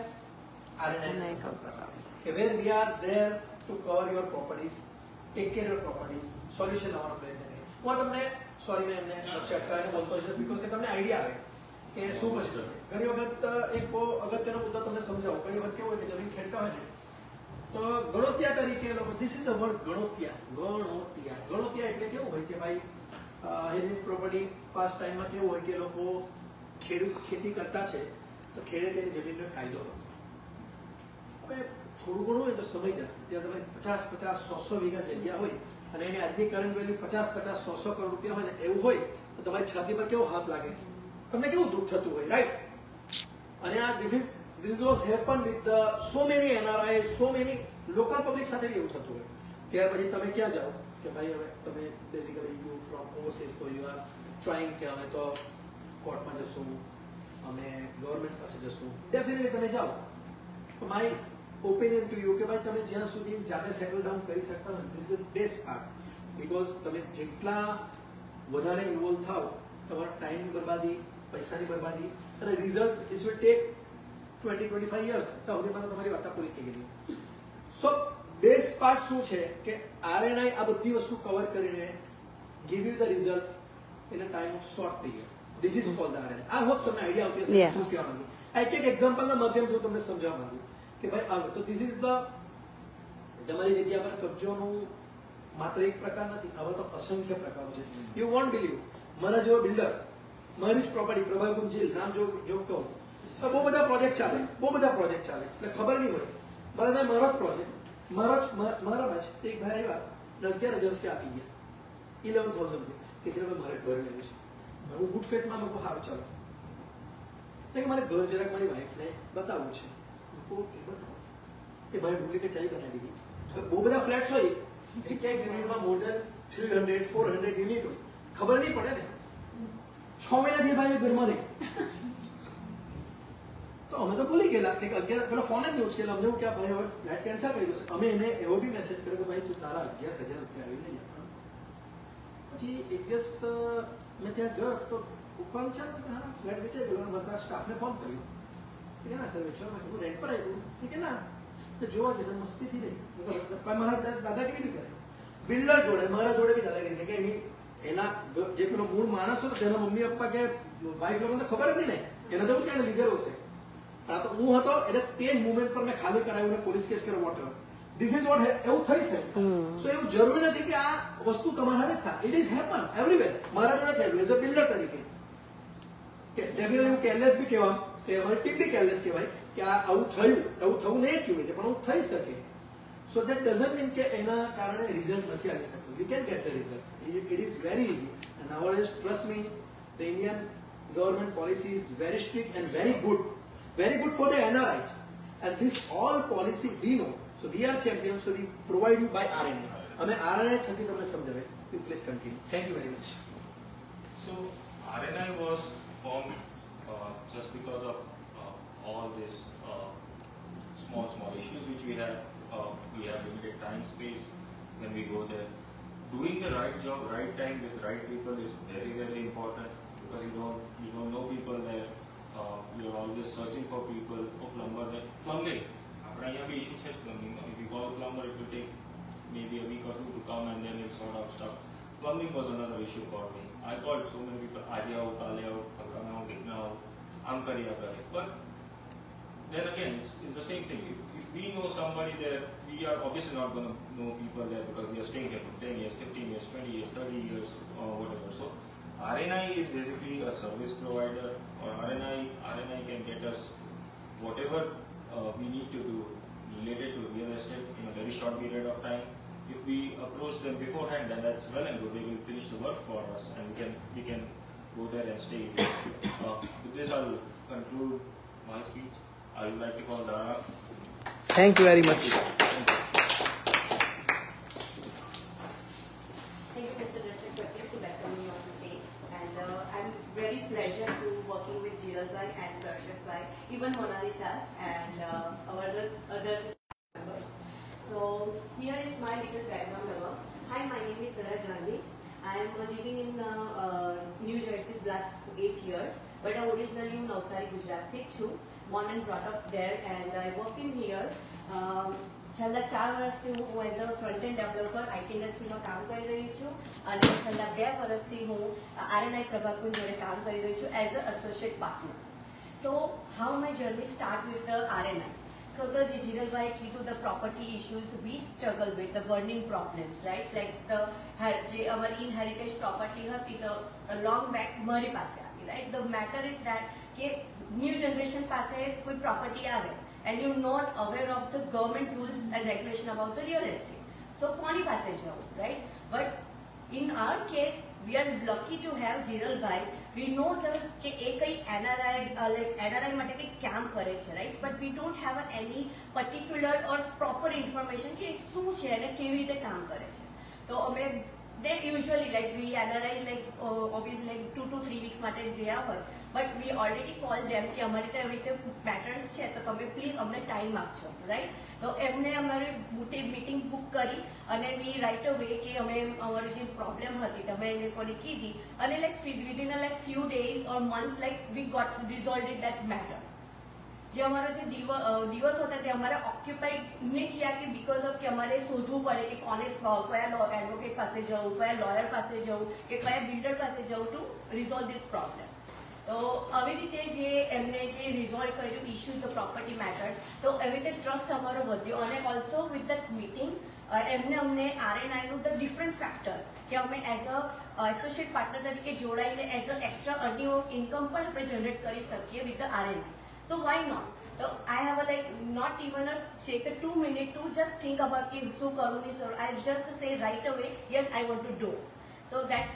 RNS કે where we are there to cover your properties, take care of your properties, solution લાવવાનો પ્રયત્ન કરીએ. હું તમને સોરી મેં એમને ચટકાઈને બોલતો છે બીકોઝ કે તમને આઈડિયા આવે કે શું પછી થશે. ઘણી વખત એક બહુ અગત્યનો મુદ્દો તમને સમજાવું. ઘણી વખત કેવું હોય કે જમીન ખેડતા હોય ને તો ગણોતિયા તરીકે લોકો, ધીસ ઇઝ ધ વર્ડ ગણોતિયા. ગણોતિયા એટલે કેવું હોય કે ભાઈ હેરિટેજ પ્રોપર્ટી પાસ્ટ ટાઈમમાં કેવું હોય કે લોકો ખેતી કરતા છે તો ખેડે તેની જમીનનો કાયદો હતો. હવે થોડું ઘણું હોય તો સમય જાય ત્યાં તમે 50-100 વીઘા જગ્યા હોય અને એની આજની કરંટ વેલ્યુ 50-100 કરોડ રૂપિયા હોય ને એવું હોય તો તમારી છાતી પર કેવો હાથ લાગે, તમને કેવું દુઃખ થતું હોય, રાઈટ? અને આ this was happen with so many NRI, so many local public સાથે બી એવું થતું હોય. ત્યાર પછી તમે ક્યાં જાઓ કે ભાઈ હવે તમે બેઝિકલી યુ ફ્રોમ ઓવરસીઝ તો યુ આર ટ્રાઇંગ કે અમે તો કોર્ટમાં જશું, અમે ગવર્મેન્ટ પાસે જશું. ડેફિનેટલી તમે જાઓ. માય ઓપિનિયન ટુ યુ કે ભાઈ તમે જ્યાં સુધી જાતે સેટલ ડાઉન કરી શકતા હોય this is best part. Because તમે જેટલા વધારે ઇન્વોલ્વ થાવ તમારા ટાઈમની બરબાદી, પૈસાની બરબાદી અને result it will take 20-25 years તો સુધીમાં તમારી વાર્તા પૂરી થઈ ગઈ. સો બેસ્ટ પાર્ટ શું છે કે RNI આ બધી વસ્તુ કવર કરીને give you the result in a time of short period. This is called the RNI. I hope તમને આઈડિયા આવતી હશે શું કહેવા માંગુ. એક એક્ઝામ્પલના માધ્યમથી તમને સમજાવવા માંગુ કે ભાઈ આ તો ધીસ ઇઝ ધ તમારી જગ્યા પર કબજોનું માત્ર એક પ્રકાર નથી, આવા તો અસંખ્ય પ્રકારો છે. યુ વોન્ટ બિલીવ, મારા જેવો બિલ્ડર, મારી જ પ્રોપર્ટી પ્રભાવકુંજ જેલ નામ જો કહું બહુ બધા પ્રોજેક્ટ ચાલે એટલે ખબર નહીં હોય. મારા જ પ્રોજેક્ટ મારામાં જ એક ભાઈ આવ્યા 11,000 રૂપિયા આપી ગયા, 11,000 રૂપિયા કે જે મારે ઘર લેવું છે. હું ગુડ ફેટમાં મેં સારું ચાલો કે મારે ઘર જરાક મારી વાઈફને બતાવવું છે. ઓકે બતાવો કે ભાઈ ડુપ્લિકેટ ચાવી બનાવી દીધી. બહુ બધા ફ્લેટ્સ હોય એક યુનિટમાં મોર દેન 300-400 યુનિટ હોય, ખબર નહીં પડે ને. 6 મહિનાથી ભાઈ ઘરમાં નહીં તો અમે તો ભૂલી ગયેલા કે 11 પેલો ફોન જ નહીં ઉચકેલા. અમને હું કે ભાઈ હવે ફ્લેટ કેન્સલ કર્યો છે. અમે એને એવો બી મેસેજ કર્યો કે ભાઈ તું તારા 11,000 રૂપિયા આવી નહીં આપવાના. પછી એક દિવસ મેં ત્યાં ગયો તો ઉપર ચાલ હા ફ્લેટ વેચાઈ ગયો. બધા સ્ટાફને ફોન કર્યો કે ના સર વેચવા હું રેન્ટ પર આવ્યું કે ના જોવા જતા મસ્તીથી રહી. મારા દાદાગીરી બી કરે બિલ્ડર જોડે મારા જોડે બી દાદાગીરી કે એની એના જે પેલો મૂળ માણસ હતો તેના મમ્મી પપ્પા કે વાઈફ લોકોને તો ખબર જ નહીં ને એને તો એવું કે લીગલ હશે. આ તો હું હતો એટલે તે જ મુમેન્ટ પર મેં ખાલી કરાવ્યું ને પોલીસ કેસ કર્યો whatever. This is what એવું થઈ શકે. સો એવું જરૂરી નથી કે આ વસ્તુ તમારા સાથે થાય. It is happen everywhere. મારા જોડે થયેલું એઝ અ બિલ્ડર તરીકે કે ડેફિનેટલી હું કેરલેસ બી કહેવા કે અમારી ટીમ બી કેરલેસ કહેવાય કે આ આવું થયું એવું થવું નહીં જ જોઈએ પણ આવું થઈ શકે. સો દેટ ડઝન્ટ મીન કે એના કારણે રિઝલ્ટ નથી આવી શકતું. We can get the result. It is very easy and nowadays trust me the Indian government policy is very strict and very good for the NRI. And this all policy we know. So we are champions. So we provide you by RNA. हमें RNA थकी तो मैं समझावे. You please continue. Thank you very much. So RNI was formed just because of all these small issues which we have. We have limited time space when we go there. Doing the right job, right time with right people is very important because you don't know people there. You're always searching for people. Plumbing. આપણે અહીંયા બી issue છે plumbing. If you call a plumber, it will take maybe a week or two to come and then it's sort of stuff. Plumbing was another issue for me. I called so many people. આજે આવો, કાલે આવો, ફલાણા આવો, ઢીકણા આવો, આમ કર્યા કરે. But then again, it's the same thing. If we know somebody there, we are obviously not going to know people there because we are staying here for 10 years, 15 years, 20 years, 30 years, or whatever. So RNI is basically a service provider, or RNI can get us whatever we need to do related to real estate in a very short period of time. If we approach them beforehand, then that's well and good. They will finish the work for us, and we can go there and stay. With this, I'll conclude my speech. I would like to call Dara. Thank you very much. Thank you, Mr. Darshak Patel, to welcome me on stage. And I'm very pleasure to working with Jiral Bhai and Darshak Bhai, even Monalisa and our other members. So here is my little background about. Hi, my name is Dara Gandhi. I am living in New Jersey the last 8 years, but I'm originally in Navsari, Gujarat too. Born and brought up there, and I work in here. છેલ્લા 4 વર્ષથી હું as a front end developer IT ઇન્ડસ્ટ્રીમાં કામ કરી રહી છું અને છેલ્લા 2 વર્ષથી હું આરએનઆઈ પ્રભાકુંજ જોડે કામ કરી રહી છું as a associate partner. So how my journey start with the RNI. So the Jijalbhai key the property issues we struggle with, the burning problems, right? Like our inherited property હતી the long back મારી પાસે આવી, right? The matter is that કે new generation પાસે કોઈ property આવે and you're not aware of the government rules and regulation about the real estate. So કોની પાસે જવું, right? But in our case, we are lucky to have Jijalbhai. We know that કે એ કઈ NRI માટે કઈ કામ કરે છે, right? But we don't have any particular or proper information કે શું છે અને કેવી રીતે કામ કરે છે. તો અમે they usually like we NRIs like obviously like 2 to 3 weeks માટે જ ગયા હોય, but we already called them કે અમારી તો એવી રીતે મેટર્સ છે તો તમે પ્લીઝ અમને ટાઈમ આપજો, રાઈટ? તો એમને અમારી મીટિંગ બુક કરી અને વી રાઈટ અવે કે અમે અમારી જે પ્રોબ્લેમ હતી તમે એ લોકોને કીધી અને like within like few days or months like we got resolve it that matter. જે અમારો જે દિવસ હતા તે અમારે ઓક્યુપાઈડ નહીં થયા કે બીકોઝ ઓફ કે અમારે શોધવું પડે કે કોને કયા એડવોકેટ પાસે જવું, કયા લોયર પાસે જવું કે કયા બિલ્ડર પાસે જવું ટુ રિઝોલ્વ ધીસ પ્રોબ્લેમ. તો આવી રીતે જે એમને જે રિઝોલ્વ કર્યું ઇશ્યુ ધ પ્રોપર્ટી મેટર, તો એવી રીતે ટ્રસ્ટ અમારો વધ્યો અને ઓલ્સો વિથ દેટ મીટિંગ એમને અમને આરએનઆઈનું ધ ડિફરન્ટ ફેક્ટર કે અમે એઝ અ એસોસિએટ પાર્ટનર તરીકે જોડાઈને as a extra earning of income પણ આપણે જનરેટ કરી શકીએ with the RNI. So why not? So I have not even take a 2 minutes to just think about it. So Karuni sir, I just say right away, yes, I want to do. So that's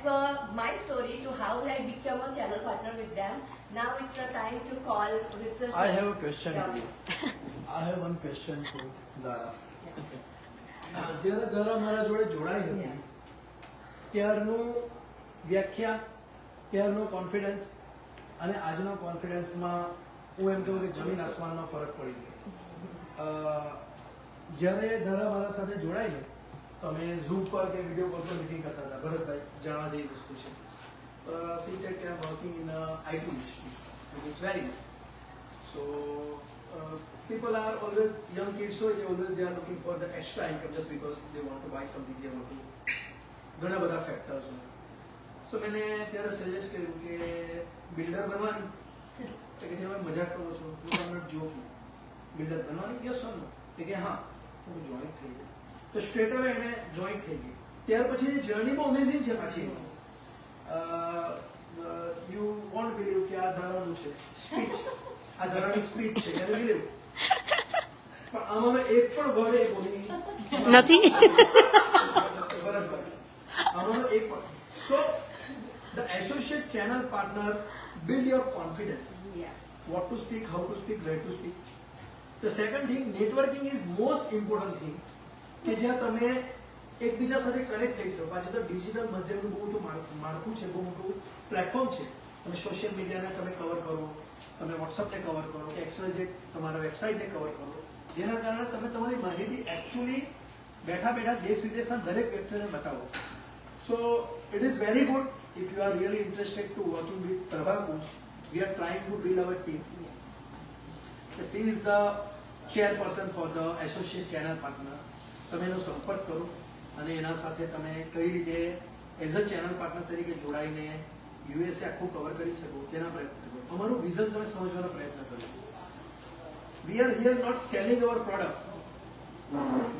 my story to how I became a channel partner with them. Now it's the time to call. I have a question to you. I have one question to Dara. જ્યારે દરા મારા જોડે જોડાઈ હતી ત્યારનું વ્યાખ્યા, ત્યારનો confidence અને આજનો કોન્ફિડન્સમાં હું એમ કહું કે જમીન આસમાનનો ફરક પડી ગયો. જ્યારે ધારા મારા સાથે જોડાઈને તો અમે ઝૂમ પર કે વિડીયો કોલ પર મિટિંગ કરતા હતા. ભરતભાઈ જાણવા જેવી વસ્તુ છે. સી સેડ કે I am working in IT industry, which is very good. So people are always, young kids, so they are looking for the extra income just because they want to buy something, they want to, ઘણા બધા factors હોય. સો મેં ત્યારે suggest કર્યું કે builder બનવાનું, તો કે તમે મજાક કરો છો, હું જોકી બિલ્ડર બનવાનું, યસ ઓર નો? કે હા, હું જોઈન્ટ થઈ ગઈ. તો સ્ટ્રેટ અવે એને જોઈન્ટ થઈ ગઈ. ત્યાર પછીની જર્ની બહુ અમેઝિંગ છે પાછી. યુ વોન્ટ બિલીવ કે આ ધારાનું છે સ્પીચ, આ ધારાની સ્પીચ છે, એને બિલીવ. પણ આમાં એક પણ વર્ડ એ બોલી નથી. બરાબર. આમાં એક પણ. સો the associate channel partner build your confidence. Yeah. What to speak, how to speak, where to speak. The second thing, networking is most important thing. કે જ્યાં તમે એકબીજા સાથે કનેક્ટ થઈ શકો. પાછું તો ડિજિટલ માધ્યમનું બહુ મોટું માળખું છે, બહુ મોટું પ્લેટફોર્મ છે. તમે સોશિયલ મીડિયાને તમે કવર કરો, તમે વોટ્સઅપને કવર કરો, કે XYZ તમારા વેબસાઇટને કવર કરો, જેના કારણે તમે તમારી માહિતી એકચ્યુઅલી બેઠા બેઠા દેશ વિદેશના દરેક વ્યક્તિને બતાવો. So it is very good. If you are really interested to working with Prabhakush, we are trying to build our team. She is the chairperson for the associate channel partner. તમે એનો સંપર્ક કરો અને એના સાથે તમે કઈ રીતે એઝ અ ચેનલ પાર્ટનર તરીકે જોડાઈને યુએસએ આખું કવર કરી શકો તેના પ્રયત્ન કરો. અમારું વિઝન તમે સમજવાનો પ્રયત્ન કરો. We are here not selling our product.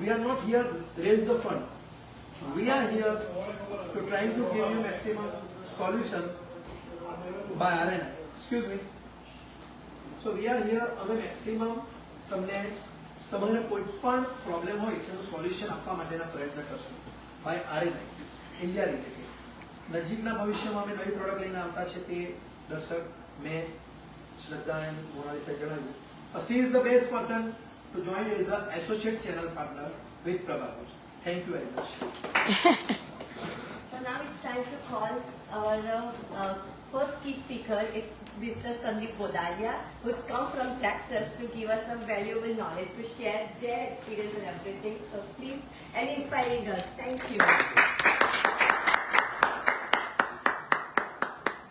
We are not here raise the fund. We are here to trying to give you maximum solution by RNI. Excuse me. So we are here અમે maximum તમને તમારે કોઈ પણ problem હોય તેનું solution આપવા માટેના પ્રયત્ન કરશું બાય RNI ઇન્ડિયા રિલેટેડ. નજીકના ભવિષ્યમાં અમે નવી પ્રોડક્ટ લઈને આવતા છે તે દર્શક મેં શ્રદ્ધા અને મોનાલિસાએ જણાવ્યું. She is the best person to join as an associate channel partner with Prabhakush. Thank you very much. So now it's time to call our first key speaker. It's Mr. Sandeep Bodalia, who's come from Texas to give us some valuable knowledge, to share their experience and everything. So please, and inspiring us. Thank you.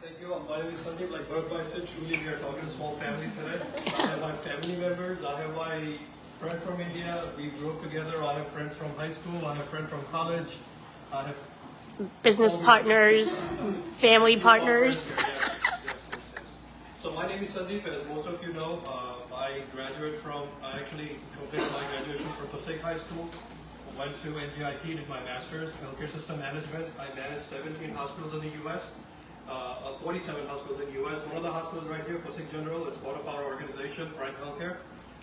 Thank you. My name is Sandeep. Like Bharatbhai said, truly we are talking a small family today. I have my family members. I have my friend from India. We grew up together. I have friends from high school. I have friends from college. I have Business partners, family partners. So my name is Sandeep. As most of you know, I actually completed my graduation from Passaic High School. Went to NGIT, did my master's in healthcare system management. I managed 17 hospitals in the U.S. 47 hospitals in the U.S. One of the hospitals right here, Passaic General, it's part of our organization, Prime Healthcare.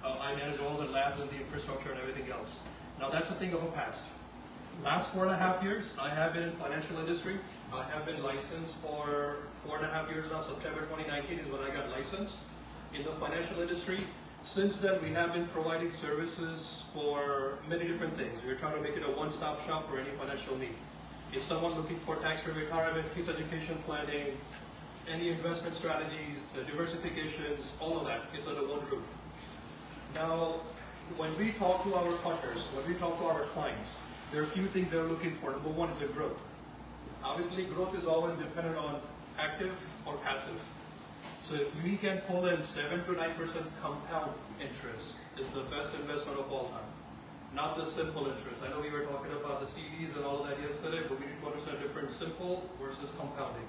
I manage all the labs and the infrastructure and everything else. Now that's a thing of a past. Last 4.5 years, I have been in financial industry. I have been licensed for 4.5 years now. September 2019 is when I got licensed in the financial industry. Since then, we have been providing services for many different things. We're trying to make it a one-stop shop for any financial need. If someone looking for tax-free retirement, kids education planning, any investment strategies, diversifications, all of that, it's under one roof. Now, when we talk to our partners, when we talk to our clients, there are a few things they're looking for. Number one is a growth. Obviously, growth is always dependent on active or passive. So if we can pull in 7 to 9% compound interest, is the best investment of all time. Not the simple interest. I know we were talking about the CDs and all of that yesterday, but we need to understand the difference simple versus compounding.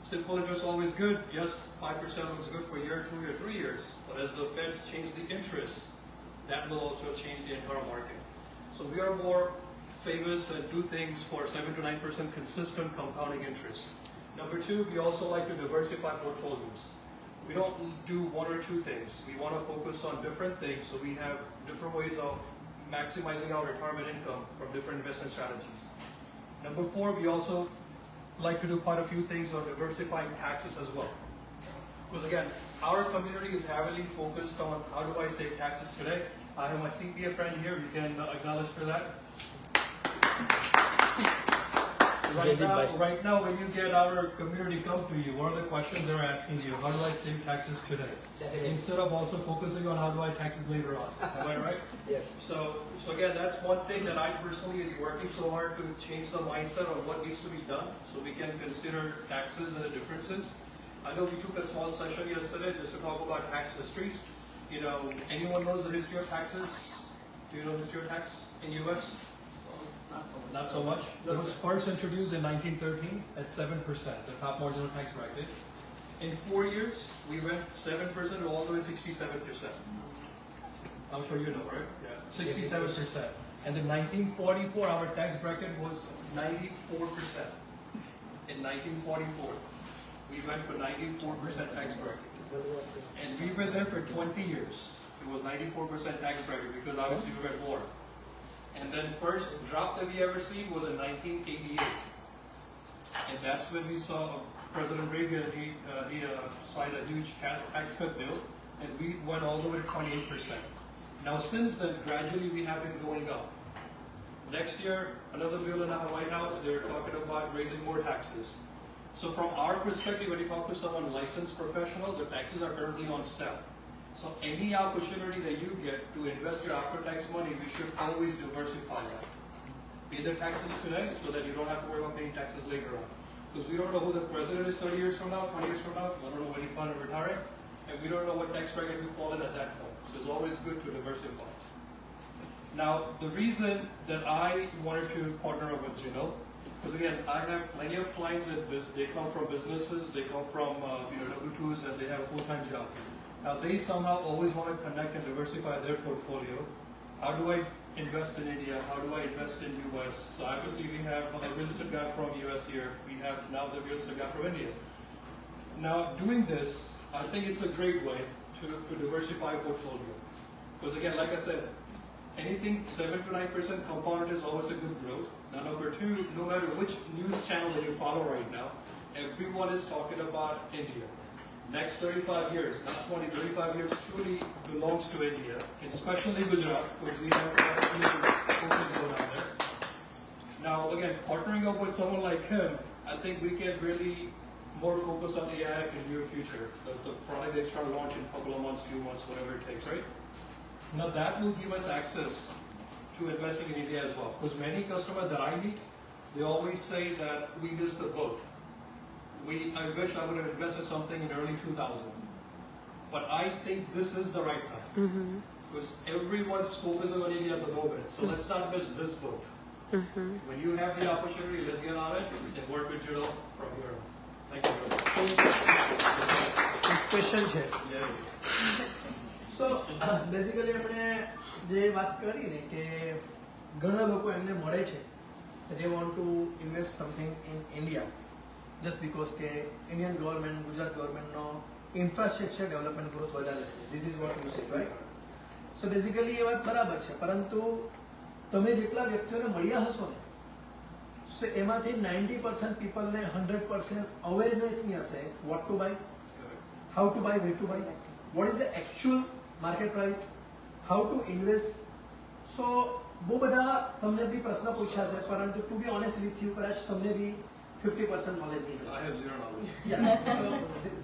Simple interest always good. Yes, 5% looks good for a year, 2 years, 3 years. But as the Feds change the interest, that will also change the entire market. So we are more famous and do things for 7 to 9% consistent compounding interest. Number two, we also like to diversify portfolios. We don't do one or two things. We want to focus on different things, so we have different ways of maximizing our retirement income from different investment strategies. Number four, we also like to do quite a few things on diversifying taxes as well. Because again, our community is heavily focused on how do I save taxes today. I have my CPA friend here, you can acknowledge for that. Right now, when you get our community come to you, what are the questions they're asking you? How do I save taxes today? Definitely. Instead of also focusing on how do I taxes later on. Am I right? Yes. So again, that's one thing that I personally is working so hard to change the mindset of what needs to be done so we can consider taxes and the differences. I know we took a small session yesterday just to talk about tax histories. you know, anyone knows the history of taxes? Do you know the history of tax in US? Not so much. It was first introduced in 1913 at 7%, the top marginal tax bracket. In 4 years, we went 7% to all the way 67%. I'm sure you know, right? Yeah. 67%. And in 1944, our tax bracket was 94%. In 1944, we went for 94% tax bracket. And we were there for 20 years. It was 94% tax bracket because obviously we were at war. And then first drop that we ever see was in 1988. And that's when we saw President Reagan, he signed a huge tax cut bill, and we went all the way to 28%. Now since then, gradually we have been going up. Next year, another bill in the White House, they're talking about raising more taxes. So from our perspective, when you talk to someone licensed professional, the taxes are currently on sale. So any opportunity that you get to invest your after-tax money, we should always diversify that. Pay their taxes today so that you don't have to worry about paying taxes later on. Because we don't know who the president is 30 years from now, 20 years from now. We don't know when he plans on retiring. And we don't know what tax bracket we fall in at that point. So it's always good to diversify. Now, the reason that I wanted to partner up with Jinal, because again, I have plenty of clients that they come from businesses, they come from W-2s, and they have a full-time job. Now, they somehow always want to connect and diversify their portfolio. How do I invest in India? How do I invest in US? So obviously we have a real estate guy from US here. We have now the real estate guy from India. Now, doing this, I think it's a great way to diversify a portfolio. Because again, like I said, anything 7 to 9% compounded is always a good growth. Now, number two, no matter which news channel that you follow right now, everyone is talking about India. Next 35 years, not 20, 35 years truly belongs to India, especially Gujarat, because we have focus going on there. Now, again, partnering up with someone like him, I think we can really more focus on AIF in near future. The product they try to launch in a couple of months, few months, whatever it takes, right? Now, that will give us access to investing in India as well, because many customers that I meet, they always say that we missed the boat. I wish I would have invested something in early 2000. But I think this is the right time. Because everyone's focusing on India at the moment. So let's not miss this boat. When you have the opportunity, let's get on it and work with Jinal from here on. Thank you very much. Question છે. Yeah. So basically આપણે જે વાત કરી ને કે ઘણા લોકો એમને મળે છે કે they want to invest something in India just because કે ઇન્ડિયન ગવર્મેન્ટ, ગુજરાત ગવર્મેન્ટનો ઇન્ફ્રાસ્ટ્રક્ચર ડેવલપમેન્ટ ગ્રોથ વધારે છે. This is what you say, right? So basically એ વાત બરાબર છે, પરંતુ તમે જેટલા વ્યક્તિઓને મળ્યા હશો ને, સો એમાંથી 90% પીપલને 100% અવેરનેસ નહીં હશે what to buy, how to buy, where to buy, what is the actual market price, how to invest. So બહુ બધા તમને બી પ્રશ્ન પૂછ્યા છે, પરંતુ to be honest with you, કદાચ તમને બી 50% નોલેજ નહીં I હશે. have zero knowledge. Yeah, so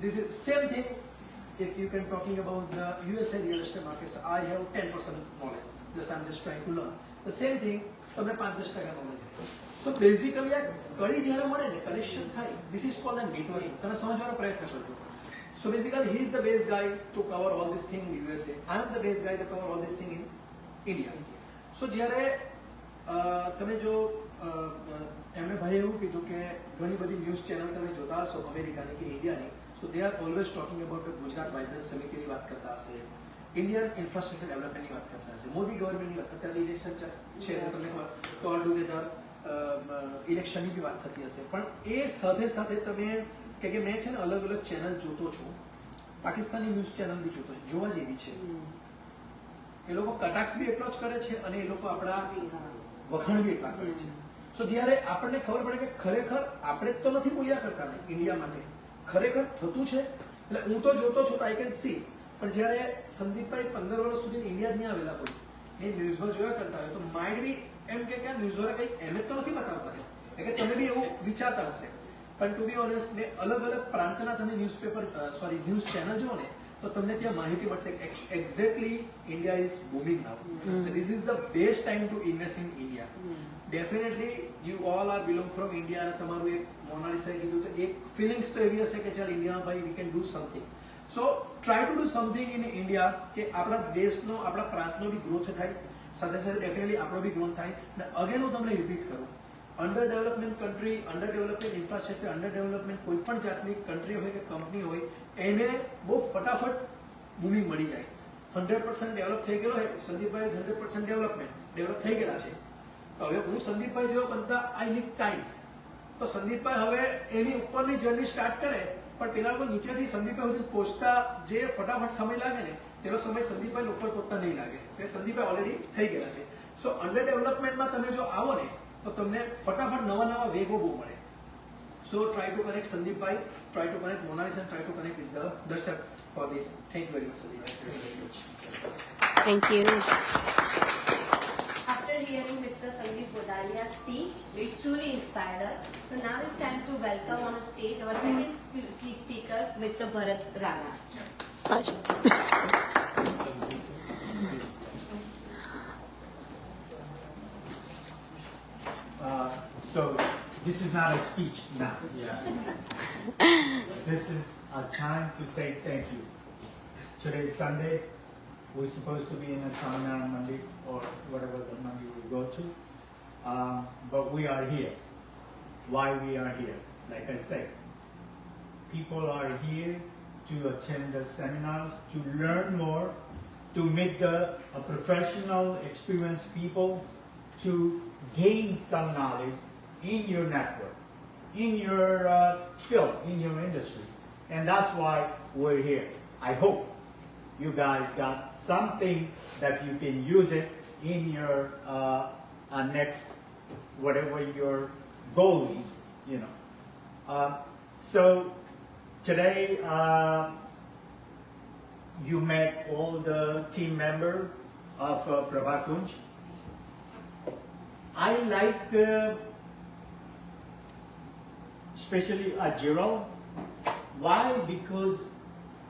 this is same thing. If you can talking about the USA real estate markets, I have 10% knowledge. Just I'm just trying to learn. The same thing, તમને 5-10% knowledge છે. So basically આ કડી જ્યારે મળે ને, connection થાય, this is called a networking. તમે સમજવાનો પ્રયત્ન કરજો. So basically, he is the best guy to cover all this thing in USA. I am the best guy to cover all this thing in India. So જ્યારે તમે જો એમણે ભાઈ એવું કીધું કે ઘણી બધી ન્યૂઝ ચેનલ તમે જોતા હશો અમેરિકાની કે ઇન્ડિયાની, so they are always talking about Gujarat vibrant સમિતિની વાત કરતા હશે, ઇન્ડિયન ઇન્ફ્રાસ્ટ્રક્ચર ડેવલપમેન્ટની વાત કરતા હશે, મોદી ગવર્મેન્ટની વાત, અત્યારે ઇલેક્શન છે તમને ઓલ ટુગેધર ઇલેક્શનની બી વાત થતી હશે. પણ એ સાથે સાથે તમે કે મેં છે ને અલગ અલગ ચેનલ જોતો છું, પાકિસ્તાની ન્યૂઝ ચેનલ બી જોતો છું, જોવા જેવી છે. એ લોકો કટાક્ષ બી એટલો જ કરે છે અને એ લોકો આપણા વખાણ બી એટલા કરે છે. સો જ્યારે આપણને ખબર પડે કે ખરેખર આપણે જ તો નથી બોલ્યા કરતા ને ઇન્ડિયા માટે, ખરેખર થતું છે. એટલે હું તો જોતો છું તો આઈ કેન સી, પણ જ્યારે સંદીપભાઈ 15 વર્ષ સુધી ઇન્ડિયા જ નહીં આવેલા હોય, એ ન્યૂઝમાં જોયા કરતા હોય, તો માઇન્ડ બી એમ કે ન્યૂઝવાળા કંઈ એમ જ તો નથી બતાવતા ને, કે તમે બી એવું વિચારતા હશે. પણ ટુ બી ઓનેસ્ટ, મેં અલગ અલગ પ્રાંતના તમે ન્યૂઝ ચેનલ જુઓ ને, તો તમને ત્યાં માહિતી મળશે exactly India is booming now. This is the best time to invest in India. Definitely you all are belong from India, અને તમારું એક મોનાલિસાએ કીધું તો એક ફિલિંગ્સ તો એવી હશે કે ચાલ ઇન્ડિયામાં ભાઈ we can do something. So try to do something in India કે આપણા દેશનો આપણા પ્રાંતનો બી ગ્રોથ થાય, સાથે સાથે ડેફિનેટલી આપણો બી ગ્રોથ થાય. અને અગેન હું તમને રિપીટ કરું, under development country, under development infrastructure, under development કોઈ પણ જાતની કન્ટ્રી હોય કે કંપની હોય એને બહુ ફટાફટ બૂમિંગ મળી જાય. 100% ડેવલપ થઈ ગયેલો હોય, સંદીપભાઈ 100% ડેવલપ થઈ ગયેલા છે. તો હવે હું સંદીપભાઈ જેવો બનતા આઈ નીડ ટાઈમ. તો સંદીપભાઈ હવે એની ઉપરની જર્ની સ્ટાર્ટ કરે, પણ પેલા લોકો નીચેથી સંદીપભાઈ સુધી પહોંચતા જે ફટાફટ સમય લાગે ને તેનો સમય સંદીપભાઈ ઉપર પહોંચતા નહીં લાગે. એટલે સંદીપભાઈ ઓલરેડી થઈ ગયેલા છે. સો અંડર ડેવલપમેન્ટમાં તમે જો આવો ને તો તમને ફટાફટ નવા વેગો બહુ મળે. So try to connect Sandeepbhai, try to connect Monalisa, try to connect with the Darshak for this. Thank you very much Sandeepbhai. Thank you. After hearing Mr. Sandeep Bodalia's speech, which truly inspired us, so now it's time to welcome on the stage our second key speaker, Mr. Bharat Rana. So this is not a speech now. This is a time to say thank you. Today is Sunday. We're supposed to be in a Tamil on Monday or whatever the Monday we go to. But we are here. Why we are here? Like I said, people are here to attend the seminars, to learn more, to meet the professional, experienced people, to gain some knowledge in your network, in your field, in your industry. And that's why we're here. I hope you guys got something that you can use it in your next, whatever your goal is, you know. So today, you met all the team members of Prabha Kunj. I like, especially Ajiro. Why? Because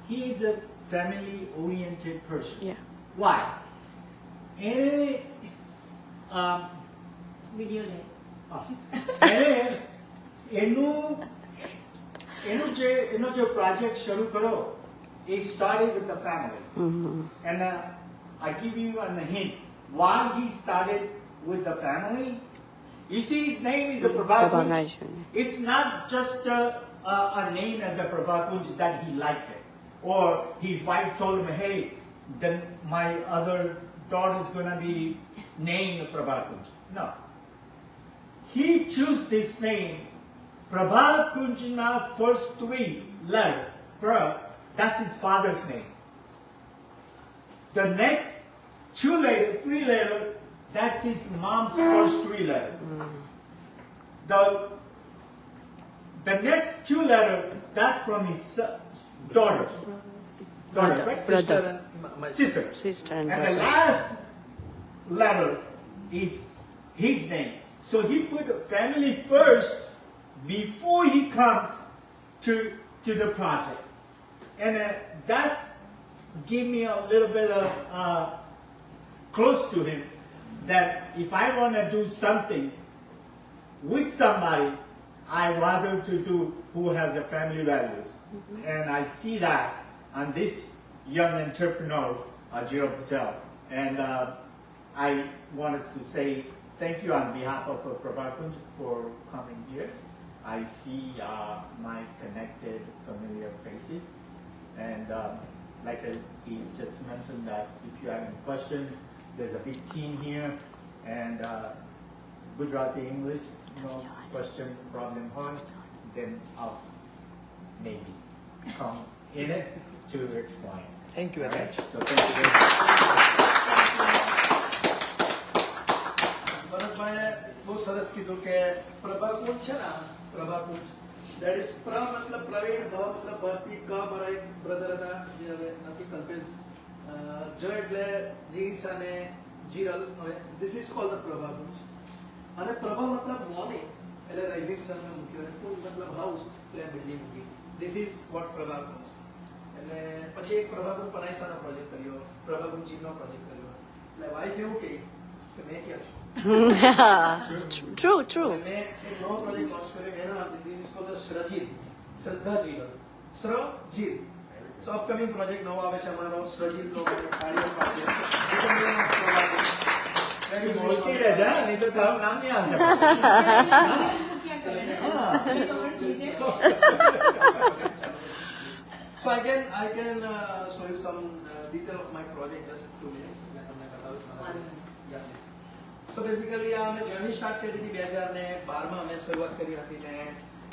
he is a family-oriented person. Yeah. Why? Any, Video led. એનો જે project શરૂ કર્યો, it started with the family. And I give you a hint why he started with the family. You see, his name is a Prabhakunj. It's not just a name as a Prabhakunj that he liked it, or his wife told him, "Hey, then my other daughter is gonna be named Prabhakunj." No, he chose this name. Prabhakunjna first three letters, Pra, that's his father's name. The next two letters, three letters, that's his mom's first three letters. The next two letters, that's from his daughters. Daughters, right? Sister and my Sister. Sister and the brother. last letter is his name. So he put the family first before he comes to the project. And that's give me a little bit of close to him, that if I want to do something with somebody, I rather to do who has the family values. And I see that on this young entrepreneur, Ajiro Patel. And I wanted to say thank you on behalf of Prabhakunj for coming here. I see my connected familiar faces. And like he just mentioned that if you have any question, there's a big team here. And Gujarati English, no question, problem hard, then I'll maybe come in it to explain. Thank you very much. So thank you very much. ભરતભાઈએ બહુ સરસ કીધું કે પ્રભાકુંજ છે ને, Prabhakunj that is પ્ર મતલબ પ્રવીણ, ભ મતલબ ભરતી, ક મારા એક બ્રધર હતા જે હવે નથી, કલ્પેશ, જ એટલે જીસા ને જીરલ. હવે this is called the Prabhakunj. અને પ્રભા મતલબ મોર્નિંગ એટલે રાઇઝિંગ સન ને મૂક્યો, અને કુંજ મતલબ હાઉસ એટલે બિલ્ડિંગ મૂકી. This is what Prabhakunj. એટલે પછી એક પ્રભાકુંજ પનાઈસાનો પ્રોજેક્ટ કર્યો, પ્રભાકુંજ જીમનો પ્રોજેક્ટ કર્યો. એટલે વાઇફ એવું કહે કે મેં ક્યાં છું. True. મેં એક નવો પ્રોજેક્ટ લોન્ચ કર્યો, એનું નામ this is called Shrajil, Shraddhajil, Shrajil. So upcoming project નવો આવે છે અમારો સર્જિતનો કાર્ડિયો પ્રોજેક્ટ વેરી બોલતી રહેજે, હા, નહીં તો તારું નામ નહીં આવશે. So I can show you some detail of my project just 2 minutes. મેં તમને બતાવું છું. Yeah, please. So basically આ અમે જર્ની સ્ટાર્ટ કરી હતી 2012 માં અમે શરૂઆત કરી હતી ને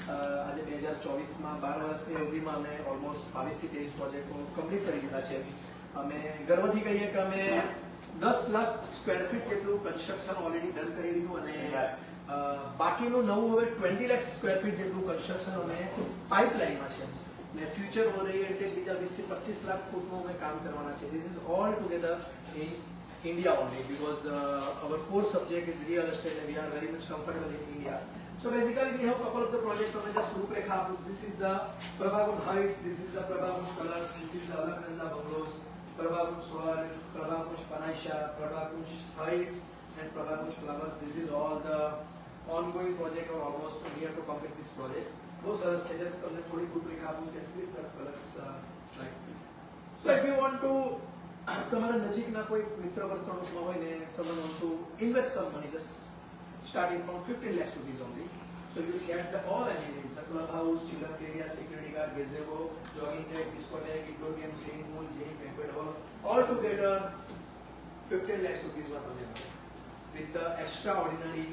આજે 2024 માં 12 વર્ષની અવધિમાં અમે ઓલમોસ્ટ 22 થી 23 પ્રોજેક્ટો કમ્પ્લીટ કરી દીધા છે. અમે ગર્વથી કહીએ કે અમે 10 લાખ સ્ક્વેર ફીટ જેટલું કન્સ્ટ્રક્શન ઓલરેડી ડન કરી દીધું અને બાકીનું નવું હવે 20 લાખ સ્ક્વેર ફીટ જેટલું કન્સ્ટ્રક્શન અમે પાઇપલાઇનમાં છે ને ફ્યુચર ઓરિએન્ટેડ બીજા 20 થી 25 લાખ ફૂટનું અમે કામ કરવાના છે. This is all together in India only because our core subject is real estate and we are very much comfortable in India. So basically we have a couple of the projects on just Ruprekha. This is the Prabhagunj Heights, this is the Prabhagunj Colors, this is the Alaknanda Bungalows, Prabhagunj Swarg, Prabhagunj Panaisha, Prabhagunj Heights and Prabhagunj Flowers. This is all the ongoing project or almost near to complete this project. Those are suggest તમને થોડી રૂપરેખા આપું કે with the colors slide. So if you want to તમારા નજીકના કોઈ મિત્ર વર્તણૂકમાં હોય ને someone want to invest some money just starting from 15 lakhs rupees only. So you will get the all amenities, the clubhouse, children area, security guard, gazebo, jogging track, discotheque, indoor game, swimming pool, gym, banquet hall, all together 15 lakhs rupees માં તમને મળે with the extraordinary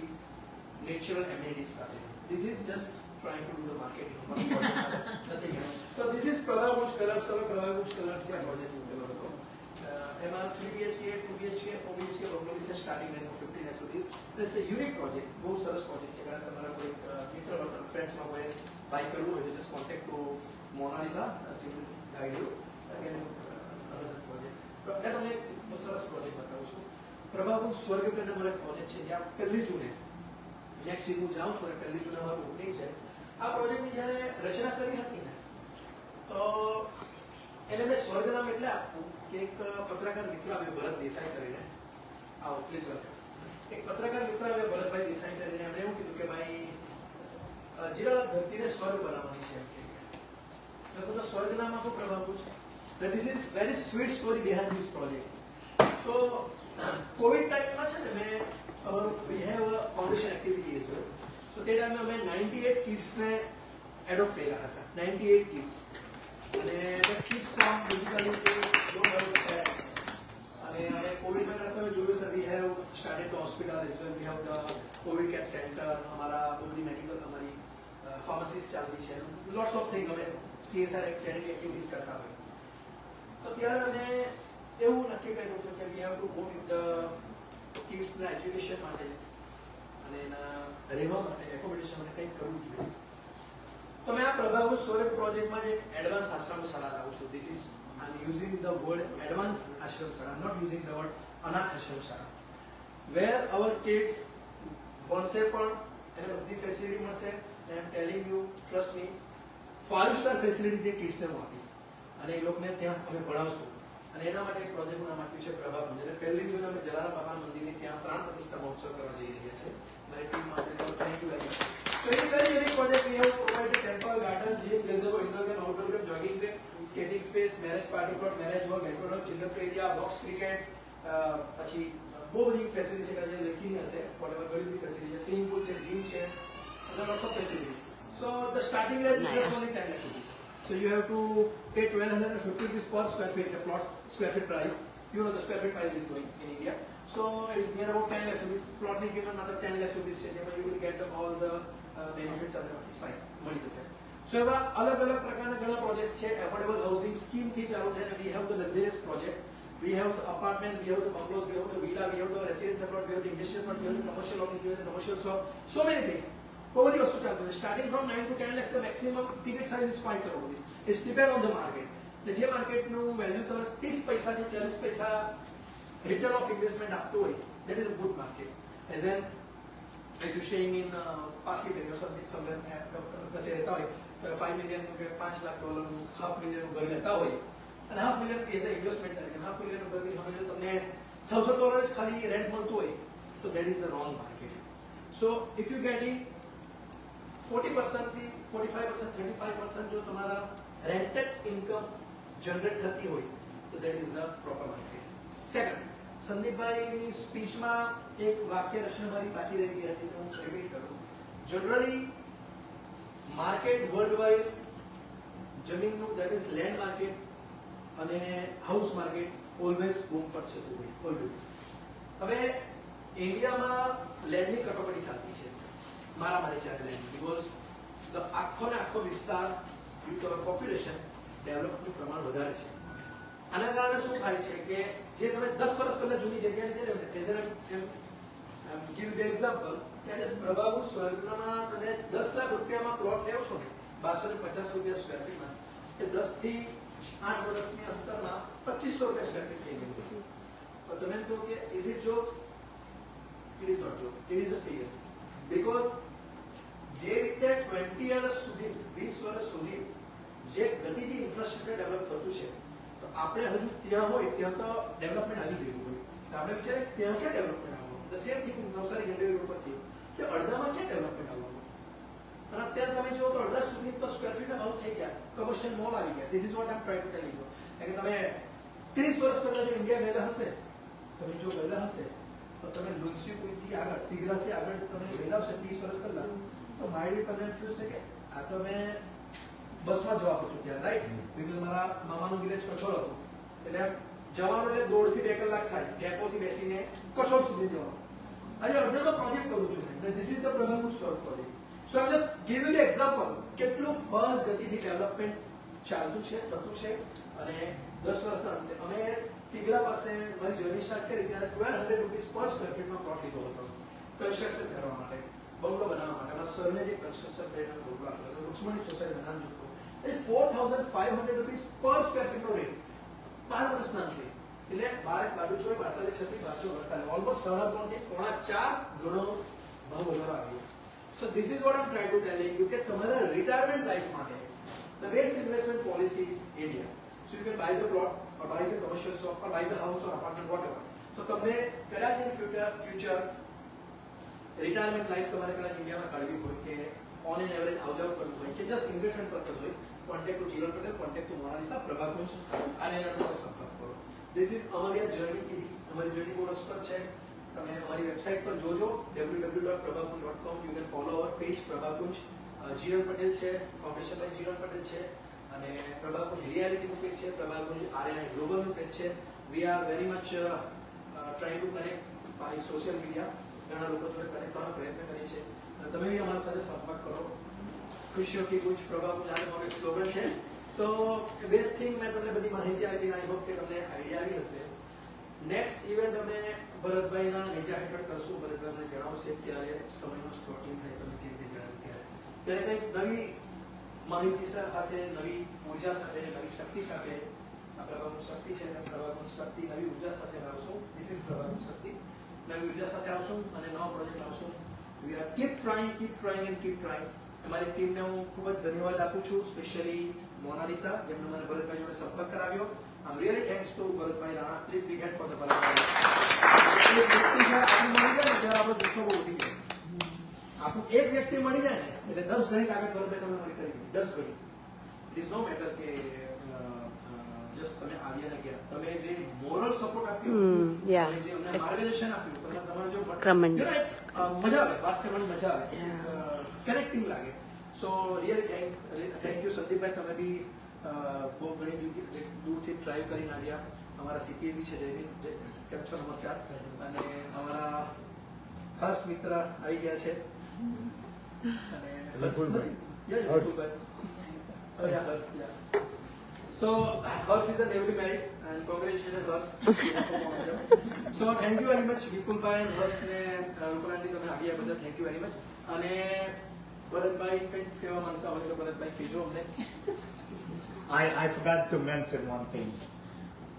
natural amenities સાથે. This is just trying to do the marketing, nothing else. So this is Prabhagunj Colors, તમે Prabhagunj Colors છે project મૂકેલો હતો. એમાં 3 BHK, 2 BHK, 4 BHK બંગલો છે starting range of 15 lakhs rupees. It's a unique project, બહુ સરસ project છે. કદાચ તમારા કોઈ મિત્ર ફ્રેન્ડ્સમાં કોઈ બાય કરવું હોય તો just contact to Monalisa, she will guide you again another project. મેં તમને એક બહુ સરસ પ્રોજેક્ટ બતાવું છું. પ્રભાગુંજ સ્વર્ગ કરીને મારો એક પ્રોજેક્ટ છે જ્યાં 1 જૂને નેક્સ્ટ વીક હું જાઉં છું અને 1 જૂને મારું ઓપનિંગ છે. આ પ્રોજેક્ટની જ્યારે રચના કરી હતી ને તો એને મેં સ્વર્ગ નામ એટલે આપવું કે એક પત્રકાર મિત્ર આવ્યો ભરત દેસાઈ કરીને, આવો પ્લીઝ વેલકમ. એક પત્રકાર મિત્ર આવ્યો ભરતભાઈ દેસાઈ કરીને, એમણે એવું કીધું કે ભાઈ જીરાળા ધરતીને સ્વર્ગ બનાવવાની છે એમ કે મેં કીધું સ્વર્ગ નામ આપો Prabhagunj. This is very sweet story behind this project. So covid ટાઈમમાં છે ને મેં we have a foundation activity as well. So તે ટાઈમે અમે 98 કિડ્સને એડોપ્ટ કર્યા હતા, 98 કિડ્સ. અને the kids from basically they don't have the parents. અને અમે કોવિડમાં તમે જોયું છે we have started the hospital as well, we have the covid care center, અમારા બધી મેડિકલ અમારી ફાર્મસીસ ચાલતી છે, lots of thing અમે CSR charity activities કરતા હોય. તો ત્યારે અમે એવું નક્કી કર્યું હતું કે we have to go with the kids ના એજ્યુકેશન માટે અને એના રહેવા માટે એકોમોડેશન માટે કંઈક કરવું જોઈએ. તો મેં આ પ્રભાગુંજ સ્વર્ગ પ્રોજેક્ટમાં એક એડવાન્સ આશ્રમ શાળા લાવું છું. This is I am using the word advance ashram shala, not using the word અનાથ આશ્રમ શાળા, વેર અવર કિડ્સ ભણશે પણ એને બધી ફેસિલિટી મળશે. I am telling you, trust me, 5 star facility જે કિડ્સને હું આપીશ અને એ લોકોને ત્યાં અમે ભણાવશું. અને એના માટે એક પ્રોજેક્ટનું નામ આપ્યું છે પ્રભાગુંજ. અને 1 જૂને અમે જલારામ બાપા મંદિરની ત્યાં પ્રાણ પ્રતિષ્ઠા મહોત્સવ કરવા જઈ રહ્યા છીએ. મારી ટીમ માટે thank you very much. So in very unique project we have provided temple, garden, gym, gazebo, indoor game, outdoor game, jogging track, skating space, marriage party plot, marriage hall, banquet hall, children play area, box cricket, પછી બહુ બધી facility છે જે લખી હશે, whatever ઘણી બધી facility છે, સ્વિમિંગ પૂલ છે, જીમ છે, and lots of facilities. So the starting rate is just only 10 lakh rupees. So you have to pay 1250 rupees per square feet, the plot square feet price. You know the square feet price is going in India. So it's near about 10 lakh rupees. Plot ni given another 10 lakh rupees છે જેમાં you will get all the benefit is fine મળી જશે. સો એવા અલગ અલગ પ્રકારના ઘણા projects છે. એફોર્ડેબલ હાઉસિંગ સ્કીમ થી ચાલુ થઈને we have the luxurious project, we have the apartment, we have the bungalows, we have the villa, we have the residence abroad, we have the industrial part, we have the commercial office, we have the commercial shop, so many things. બહુ બધી વસ્તુ ચાલતી હોય. Starting from 9 to 10 lakhs the maximum ticket size is 5 crore rupees. It's depend on the market. એટલે જે માર્કેટનું value તમને 30 પૈસાથી 40 પૈસા રિટર્ન ઓફ ઇન્વેસ્ટમેન્ટ આપતું હોય, that is a good market. As in if you staying in Pasig or something somewhere કસે રહેતા હોય 5 million નું કે $5 લાખ નું $500,000 નું ઘર લેતા હોય અને $500,000 એઝ અ ઇન્વેસ્ટમેન્ટ તરીકે $500,000 નું ઘરની હવે તમને $1,000 જ ખાલી રેન્ટ મળતું હોય તો that is the wrong market. So if you getting 40% થી 45% 35% જો તમારા rented income જનરેટ થતી હોય તો that is the proper market. Second, સંદીપભાઈની સ્પીચમાં એક વાક્ય રચના મારી બાકી રહી ગઈ હતી તો હું રિપીટ કરું. જનરલી માર્કેટ વર્લ્ડ વાઇડ જમીનનું દેટ ઇઝ લેન્ડ માર્કેટ અને હાઉસ માર્કેટ ઓલવેઝ બૂમ પર છે ઓલવેઝ. હવે ઇન્ડિયામાં લેન્ડની કટોકટી ચાલતી છે મારી ચાલે લેન્ડ બીકોઝ ધ આખો ને આખો વિસ્તાર ડ્યુ ટુ પોપ્યુલેશન ડેવલપનું પ્રમાણ વધારે છે. આના કારણે શું થાય છે કે જે તમે 10 વર્ષ પહેલા જૂની જગ્યા લીધે ને as an give the example કે આજે પ્રભાવપુર સ્વર્ગમાં તમે 10 લાખ રૂપિયામાં પ્લોટ લેવો છો ને 1250 રૂપિયા સ્ક્વેર ફીટમાં એ 10 થી 8 વર્ષની અંતરમાં 2500 રૂપિયા સ્ક્વેર ફીટ થઈ ગયું. તો તમે એમ કહો કે is it joke? It is not joke, it is a serious. Because જે રીતે 20 વર્ષ સુધી 20 વર્ષ સુધી જે ગતિથી ઇન્ફ્રાસ્ટ્રક્ચર ડેવલપ થતું છે તો આપણે હજુ ત્યાં હોય ત્યાં તો ડેવલપમેન્ટ આવી ગયું હોય તો આપણે વિચારે ત્યાં ક્યાં ડેવલપમેન્ટ આવવાનું. The same thing Navsari Gandevi road પર થયું કે અડધામાં ક્યાં ડેવલપમેન્ટ આવવાનું. અને અત્યારે તમે જુઓ તો અડધા સુધી તો સ્ક્વેર ફીટના ભાવ થઈ ગયા, કમર્શિયલ મોલ આવી ગયા. This is what I M trying to tell you. કે તમે 30 વર્ષ પહેલા જો ઇન્ડિયા ગયેલા હશે, તમે જો ગયેલા હશે તો તમે લુન્સીપુરથી આગળ તિગરાથી આગળ તમે ગયેલા હશે 30 વર્ષ પહેલા તો મારી તમને એમ થયું છે કે આ તો મેં બસમાં જવા પડતું ત્યાં, રાઈટ? બીકોઝ મારા મામાનું વિલેજ કચોલ હતું એટલે જવાનું એટલે 1.5 થી 2 કલાક થાય ડેપોથી બેસીને કચોલ સુધી જવાનું. આજે અડધાનો પ્રોજેક્ટ કરું છું અને ધીસ ઇઝ ધ પ્રભાવપુર સ્વર્ગ project. So I just give you the example કેટલું ફાસ્ટ ગતિથી ડેવલપમેન્ટ ચાલતું છે થતું છે. અને 10 વર્ષના અંતે અમે તિગરા પાસે મારી જર્ની સ્ટાર્ટ કરી ત્યારે 1200 રૂપીસ પર સ્ક્વેર ફીટમાં પ્લોટ લીધો હતો કન્સ્ટ્રક્શન કરવા માટે, બંગલો બનાવવા માટે. અમારા સરને જે કન્સ્ટ્રક્શન કરીને બંગલો આપેલો હતો રુક્ષ્મણી સોસાયટીનું નામ જોતો એટલે 4500 રૂપીસ પર સ્ક્વેર ફીટનો રેટ 12 વર્ષના અંતે. એટલે 12 બાજુ ચોય 42 36 બાજુ 48 ઓલમોસ્ટ 3.5 થી 4 ગણો ભાવ વધારો આવ્યો. So this is what I M trying to tell you કે તમારા રિટાયરમેન્ટ લાઈફ માટે the best investment policy is India. So you can by the plot or buy the commercial shop or buy the house or apartment whatever. So તમને કદાચ in future retirement life તમારે કદાચ ઇન્ડિયામાં કાઢવી હોય કે on an average આવજાવ કરવું હોય કે જસ્ટ ઇન્વેસ્ટમેન્ટ પર્પઝ હોય, કોન્ટેક્ટ ટુ જીવન પટેલ, કોન્ટેક્ટ ટુ મોનાલિસા, પ્રભાકુંજ આર્યનાનો સંપર્ક કરો. ધીસ ઇઝ અમારી આ જર્ની કીધી. અમારી જર્ની બહુ રસપ્રદ છે. તમે અમારી વેબસાઇટ પર જોજો www.prabhakunj.com. You can follow our page Prabhakunj. Jeevan Patel છે, ફાઉન્ડેશન બાય જીવન પટેલ છે અને પ્રભાકુંજ રિયાલિટીનું પેજ છે, પ્રભાકુંજ આરએનઆઈ ગ્લોબલનું પેજ છે. We are very much trying to connect by social media. ઘણા લોકો જોડે કનેક્ટ કરવાનો પ્રયત્ન કરીએ છીએ અને તમે બી અમારી સાથે સંપર્ક કરો. ખુશીઓ કી કુછ પ્રભાકુંજ આજે મારો સ્લોગન છે. સો બેસ્ટ થિંગ મેં તમને બધી માહિતી આપી. આઈ હોપ કે તમને આઈડિયા આવી હશે. નેક્સ્ટ ઇવેન્ટ અમે ભરતભાઈના નેજા હેઠળ કરશું. ભરતભાઈ અમને જણાવશે ત્યારે સમયનું સ્લોટિંગ થાય તમે જે રીતે જણાવ્યું ત્યારે કંઈક નવી માહિતી સાથે, નવી ઉર્જા સાથે, નવી શક્તિ સાથે. આ પ્રભાવનું શક્તિ છે અને પ્રભાવનું શક્તિ નવી ઉર્જા સાથે આવશું. ધીસ ઇઝ પ્રભાવનું શક્તિ. નવી ઉર્જા સાથે આવશું અને નવો પ્રોજેક્ટ આવશું. We are keep trying and keep trying. અમારી ટીમને હું ખૂબ જ ધન્યવાદ આપું છું, સ્પેશિયલી મોનાલિસા જેમણે મને ભરતભાઈ જોડે સંપર્ક કરાવ્યો. I am really thanks to Bharatbhai Rana. Please big hand for the Bharatbhai. આપણું એક વ્યક્તિ મળી જાય ને એટલે 10 ગણી કાગળ ભરતભાઈ તમે મારી કરી દીધી. 10 ગણી. ઇટ ઇઝ નો મેટર કે જસ્ટ તમે આવ્યા ને ગયા. તમે જે મોરલ સપોર્ટ આપ્યો, તમે જે અમને માર્ગદર્શન આપ્યું, તમે તમારો જો મજા આવે, વાત કરવાની મજા આવે, કનેક્ટિંગ લાગે. સો રિયલી થેન્ક યુ સંદીપભાઈ. તમે બી બહુ ઘણી દૂરથી ડ્રાઈવ કરીને આવ્યા. અમારા સીપીએ બી છે જયવીર, કેમ છો? નમસ્કાર. અને અમારા ખાસ મિત્ર આવી ગયા છે અને So Hers is a newly married and congratulations Hers. So thank you very much Vipulbhai and Hers ને રૂપલાંડી તમે આવ્યા બદલ thank you very much. અને ભરતભાઈ કંઈક કહેવા માંગતા હોય તો ભરતભાઈ કહેજો અમને. I forgot to mention one thing.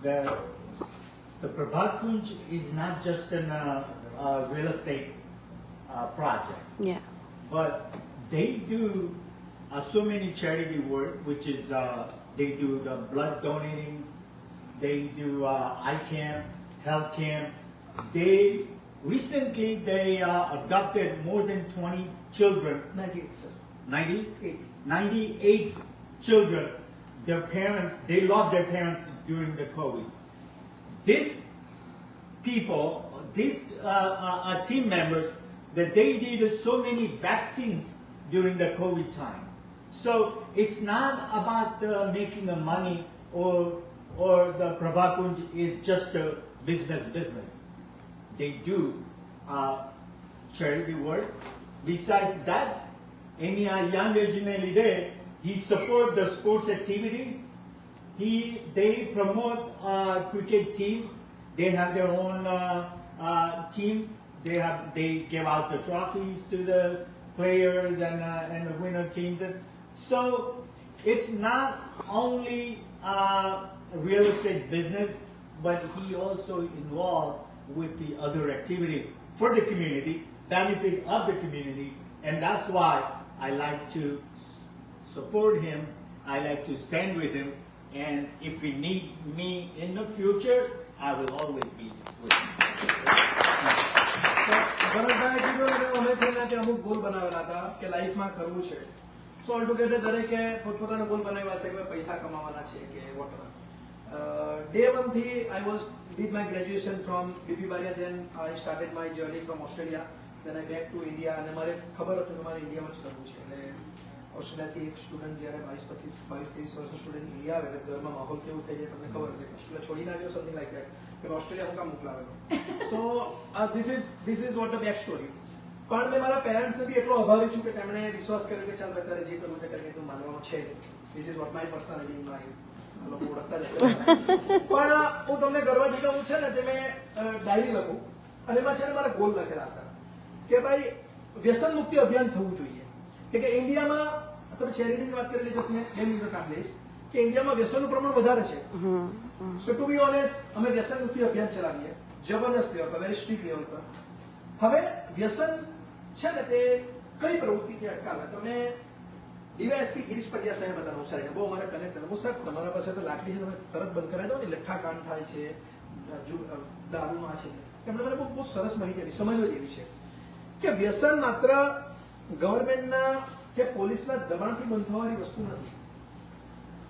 The Prabhakunj is not just a real estate project. Yeah. But they do so many charity work, which is they do the blood donating, they do eye camp, health camp. They recently adopted more than 20 children. 98 sir. 98 children their parents, they lost their parents during the COVID. These people, these team members, that they did so many vaccines during the COVID time. So it's not about making the money or the Prabha Kunj is just a business. They do charity work. Besides that, any young regionally there, he support the sports activities. They promote cricket teams. They have their own team. They give out the trophies to the players and the winner teams. So it's not only real estate business, but he also involved with the other activities for the community, benefit of the community, and that's why I like to support him. I like to stand with him, and if he needs me in the future, I will always be with him. Bharatbhai કીધું અને અમે છે ને કે અમુક goal બનાવેલા હતા કે લાઈફમાં કરવું છે. સો ઓલ ટુગેધર દરેકે પોતપોતાના ગોલ બનાવ્યા છે કે પૈસા કમાવાના છે કે વોટ. Day 1 થી I was did my graduation from BB Baria, then I started my journey from Australia, then I back to India અને મારે ખબર હતું કે મારે ઇન્ડિયામાં જ કરવું છે. એટલે ઓસ્ટ્રેલિયાથી એક સ્ટુડન્ટ જ્યારે 22-23 વર્ષનો સ્ટુડન્ટ ઇન્ડિયા આવે એટલે ઘરમાં માહોલ કેવું થઈ જાય તમને ખબર છે. ઓસ્ટ્રેલિયા છોડી ના જાઓ, સમથિંગ લાઈક ધેટ, કે ઓસ્ટ્રેલિયા હું કામ મોકલાવેલો. સો this is what the back story. પણ મેં મારા પેરેન્ટ્સને બી એટલો આભારી છું કે તેમણે વિશ્વાસ કર્યો કે ચાલ તારે જે કરવું તે કરીને તું માનવાનો છે. This is what my personality, my લોકો ઓળખતા જશે. પણ હું તમને કરવા જતા હું છે ને તે મેં ડાયરી લખું અને એમાં છે ને મારા ગોલ લખેલા હતા કે ભાઈ વ્યસન મુક્તિ અભિયાન થવું જોઈએ. કે ઇન્ડિયામાં તમે ચેરિટીની વાત કરેલી જશે મેં 2 મિનિટ કામ લઈશ કે ઇન્ડિયામાં વ્યસનનું પ્રમાણ વધારે છે. સો ટુ બી ઓનેસ્ટ અમે વ્યસન મુક્તિ અભિયાન ચલાવીએ જબરદસ્ત લેવલ પર, વેરી સ્ટ્રિક્ટ લેવલ પર. હવે વ્યસન છે ને તે કઈ પ્રવૃત્તિથી અટકાવે. તમે ડીવાયએસપી ગિરીશ પંડ્યા સાહેબ હતા નવસારીના, બહુ અમારે કનેક્ટ હતા. હું સાહેબ તમારા પાસે તો લાકડી છે, તમે તરત બંધ કરાવી દો ને, લઠ્ઠા કાંડ થાય છે, દારૂમાં છે. એમણે મને બહુ સરસ માહિતી આપી, સમજવા જેવી છે કે વ્યસન માત્ર ગવર્મેન્ટના કે પોલીસના દબાણથી બંધ થવાની વસ્તુ નથી.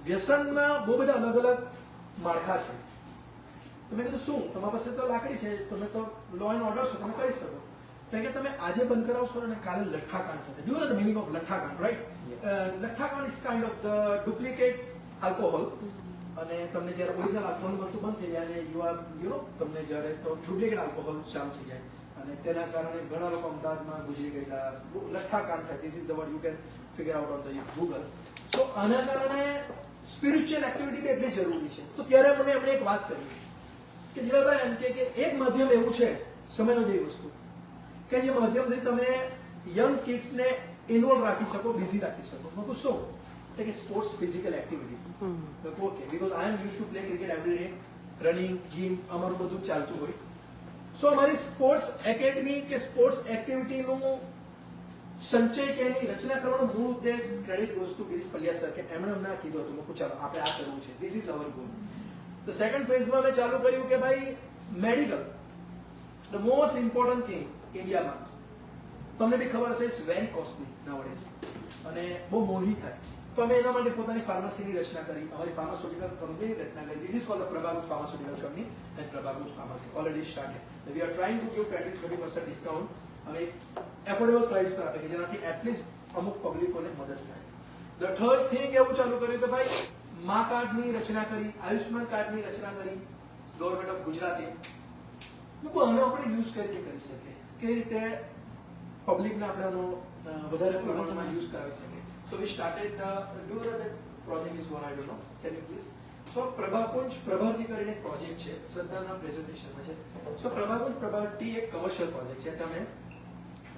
વ્યસનમાં બહુ બધા અલગ અલગ માળખા છે. તમે કીધું શું તમારા પાસે તો લાકડી છે, તમે તો લો એન્ડ ઓર્ડર છો, તમે કરી શકો. કારણ કે તમે આજે બંધ કરાવશો અને કાલે લઠ્ઠાકાંડ થશે. Do you know the meaning of latthakand, right? Latthakand is kind of the duplicate alcohol. અને તમને જ્યારે ઓરિજિનલ આલ્કોહોલ મળતું બંધ થઈ જાય અને યુ નો તમને જ્યારે તો ડુપ્લિકેટ આલ્કોહોલ ચાલુ થઈ જાય અને તેના કારણે ઘણા લોકો અમદાવાદમાં ગુજરી ગયેલા. લઠ્ઠાકાંડ થાય. This is the word you can figure out on the Google. So આના કારણે સ્પિરિચ્યુઅલ એક્ટિવિટી એટલી જરૂરી છે. તો ત્યારે મને એમણે એક વાત કરી કે જીલાભાઈ એમ કે એક માધ્યમ એવું છે સમયનો જેવી વસ્તુ કે જે માધ્યમથી તમે યંગ કિડ્સને ઇન્વોલ્વ રાખી શકો, બિઝી રાખી શકો. મેં કહું શું? કે sports physical activities. Okay, because I am use to play cricket every day, running, gym, અમારું બધું ચાલતું હોય. સો અમારી સ્પોર્ટ્સ એકેડમી કે સ્પોર્ટ્સ એક્ટિવિટીનું સંચય કે એની રચના કરવાનો મૂળ ઉદ્દેશ credit goes to Girish Pandya sir કે એમણે અમને કીધું હતું. મેં ચાલો આપણે આ કરવું છે. This is our goal. The second ફેઝમાં મેં ચાલુ કર્યું કે ભાઈ medical, the most important thing ઇન્ડિયામાં તમને બી ખબર હશે, ઇટ્સ વેરી કોસ્ટલી નાઉડેઝ અને બહુ મોંઘી થાય. તો અમે એના માટે પોતાની ફાર્મસીની રચના કરી, અમારી ફાર્માસ્યુટિકલ કંપનીની રચના કરી. This is called the Prabhaguj pharmaceutical company and Prabhaguj pharmacy already started. We are trying to give 20-30% discount અમે એફોર્ડેબલ પ્રાઇસ પર આપે કે જેનાથી એટલીસ્ટ અમુક પબ્લિકોને મદદ થાય. ધ થર્ડ થિંગ એવું ચાલુ કર્યું કે ભાઈ મા કાર્ડની રચના કરી, આયુષ્માન કાર્ડની રચના કરી ગવર્મેન્ટ ઓફ ગુજરાતે. લોકો આનો આપણે યુઝ કઈ રીતે કરી શકીએ, કઈ રીતે પબ્લિકને આપણે આનો વધારે પ્રમાણમાં યુઝ કરાવી શકીએ. So we started do know that project is gone, I don't know, can you please. So Prabhakunj Prabhati કરીને એક પ્રોજેક્ટ છે, શ્રદ્ધાના પ્રેઝન્ટેશનમાં છે. સો પ્રભાકુંજ પ્રભાતી એક કમર્શિયલ પ્રોજેક્ટ છે. તમે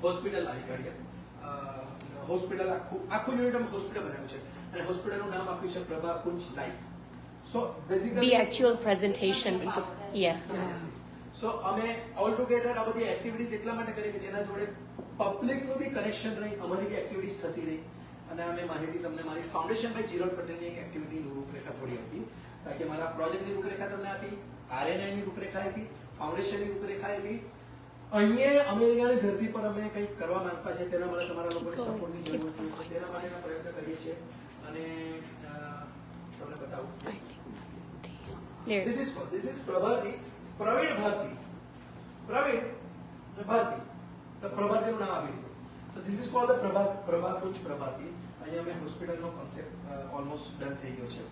હોસ્પિટલ આવી કાઢીએ, હોસ્પિટલ આખું યુનિટ અમે હોસ્પિટલ બનાવ્યું છે અને હોસ્પિટલનું નામ આપ્યું છે Prabhakunj life. So basically The actual presentation. Yeah. So અમે ઓલ ટુગેધર આ બધી એક્ટિવિટીઝ એટલા માટે કરી કે જેના જોડે પબ્લિકનું બી કનેક્શન રહી, અમારી બી એક્ટિવિટીઝ થતી રહી. અને અમે માહિતી તમને મારી ફાઉન્ડેશન બાય જીરોલ પટેલની એક એક્ટિવિટીની રૂપરેખા થોડી આપી. કારણ કે મારા પ્રોજેક્ટની રૂપરેખા તમને આપી, આરએનઆઈની રૂપરેખા આપી, ફાઉન્ડેશનની રૂપરેખા આપી. અહીંયા અમેરિકાની ધરતી પર અમે કંઈક કરવા માંગતા છે, તેના માટે તમારા લોકોની સપોર્ટની જરૂર છે. તેના માટેના પ્રયત્ન કરીએ છીએ અને તમને બતાવું There. This is Prabhati, Praveen Bharti. Praveen Bharti. The Prabhati નું નામ આપી દીધું. So this is called the Prabhakuch Prabhati. અહીંયા અમે હોસ્પિટલનો કોન્સેપ્ટ ઓલમોસ્ટ ડન થઈ ગયો છે.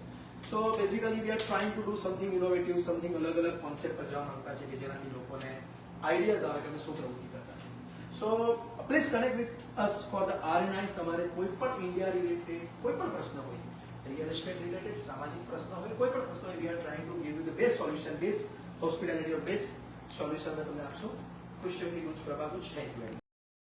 So basically we are trying to do something innovative, something અલગ કોન્સેપ્ટ પર જવા માંગતા છે કે જેનાથી લોકોને આઈડિયાઝ આવે કે અમે શું પ્રવૃત્તિ કરતા છે. So please connect with us for the R&I. તમારે કોઈ પણ ઇન્ડિયા રિલેટેડ કોઈ પણ પ્રશ્ન હોય, રિયલ એસ્ટેટ રિલેટેડ, સામાજિક પ્રશ્ન હોય, કોઈ પણ પ્રશ્ન હોય, we are trying to give you the best solution, best hospitality or best solution અમે તમને આપશું. ખુશ રહી, ગુજ Prabha, ગુજ. Thank you very much.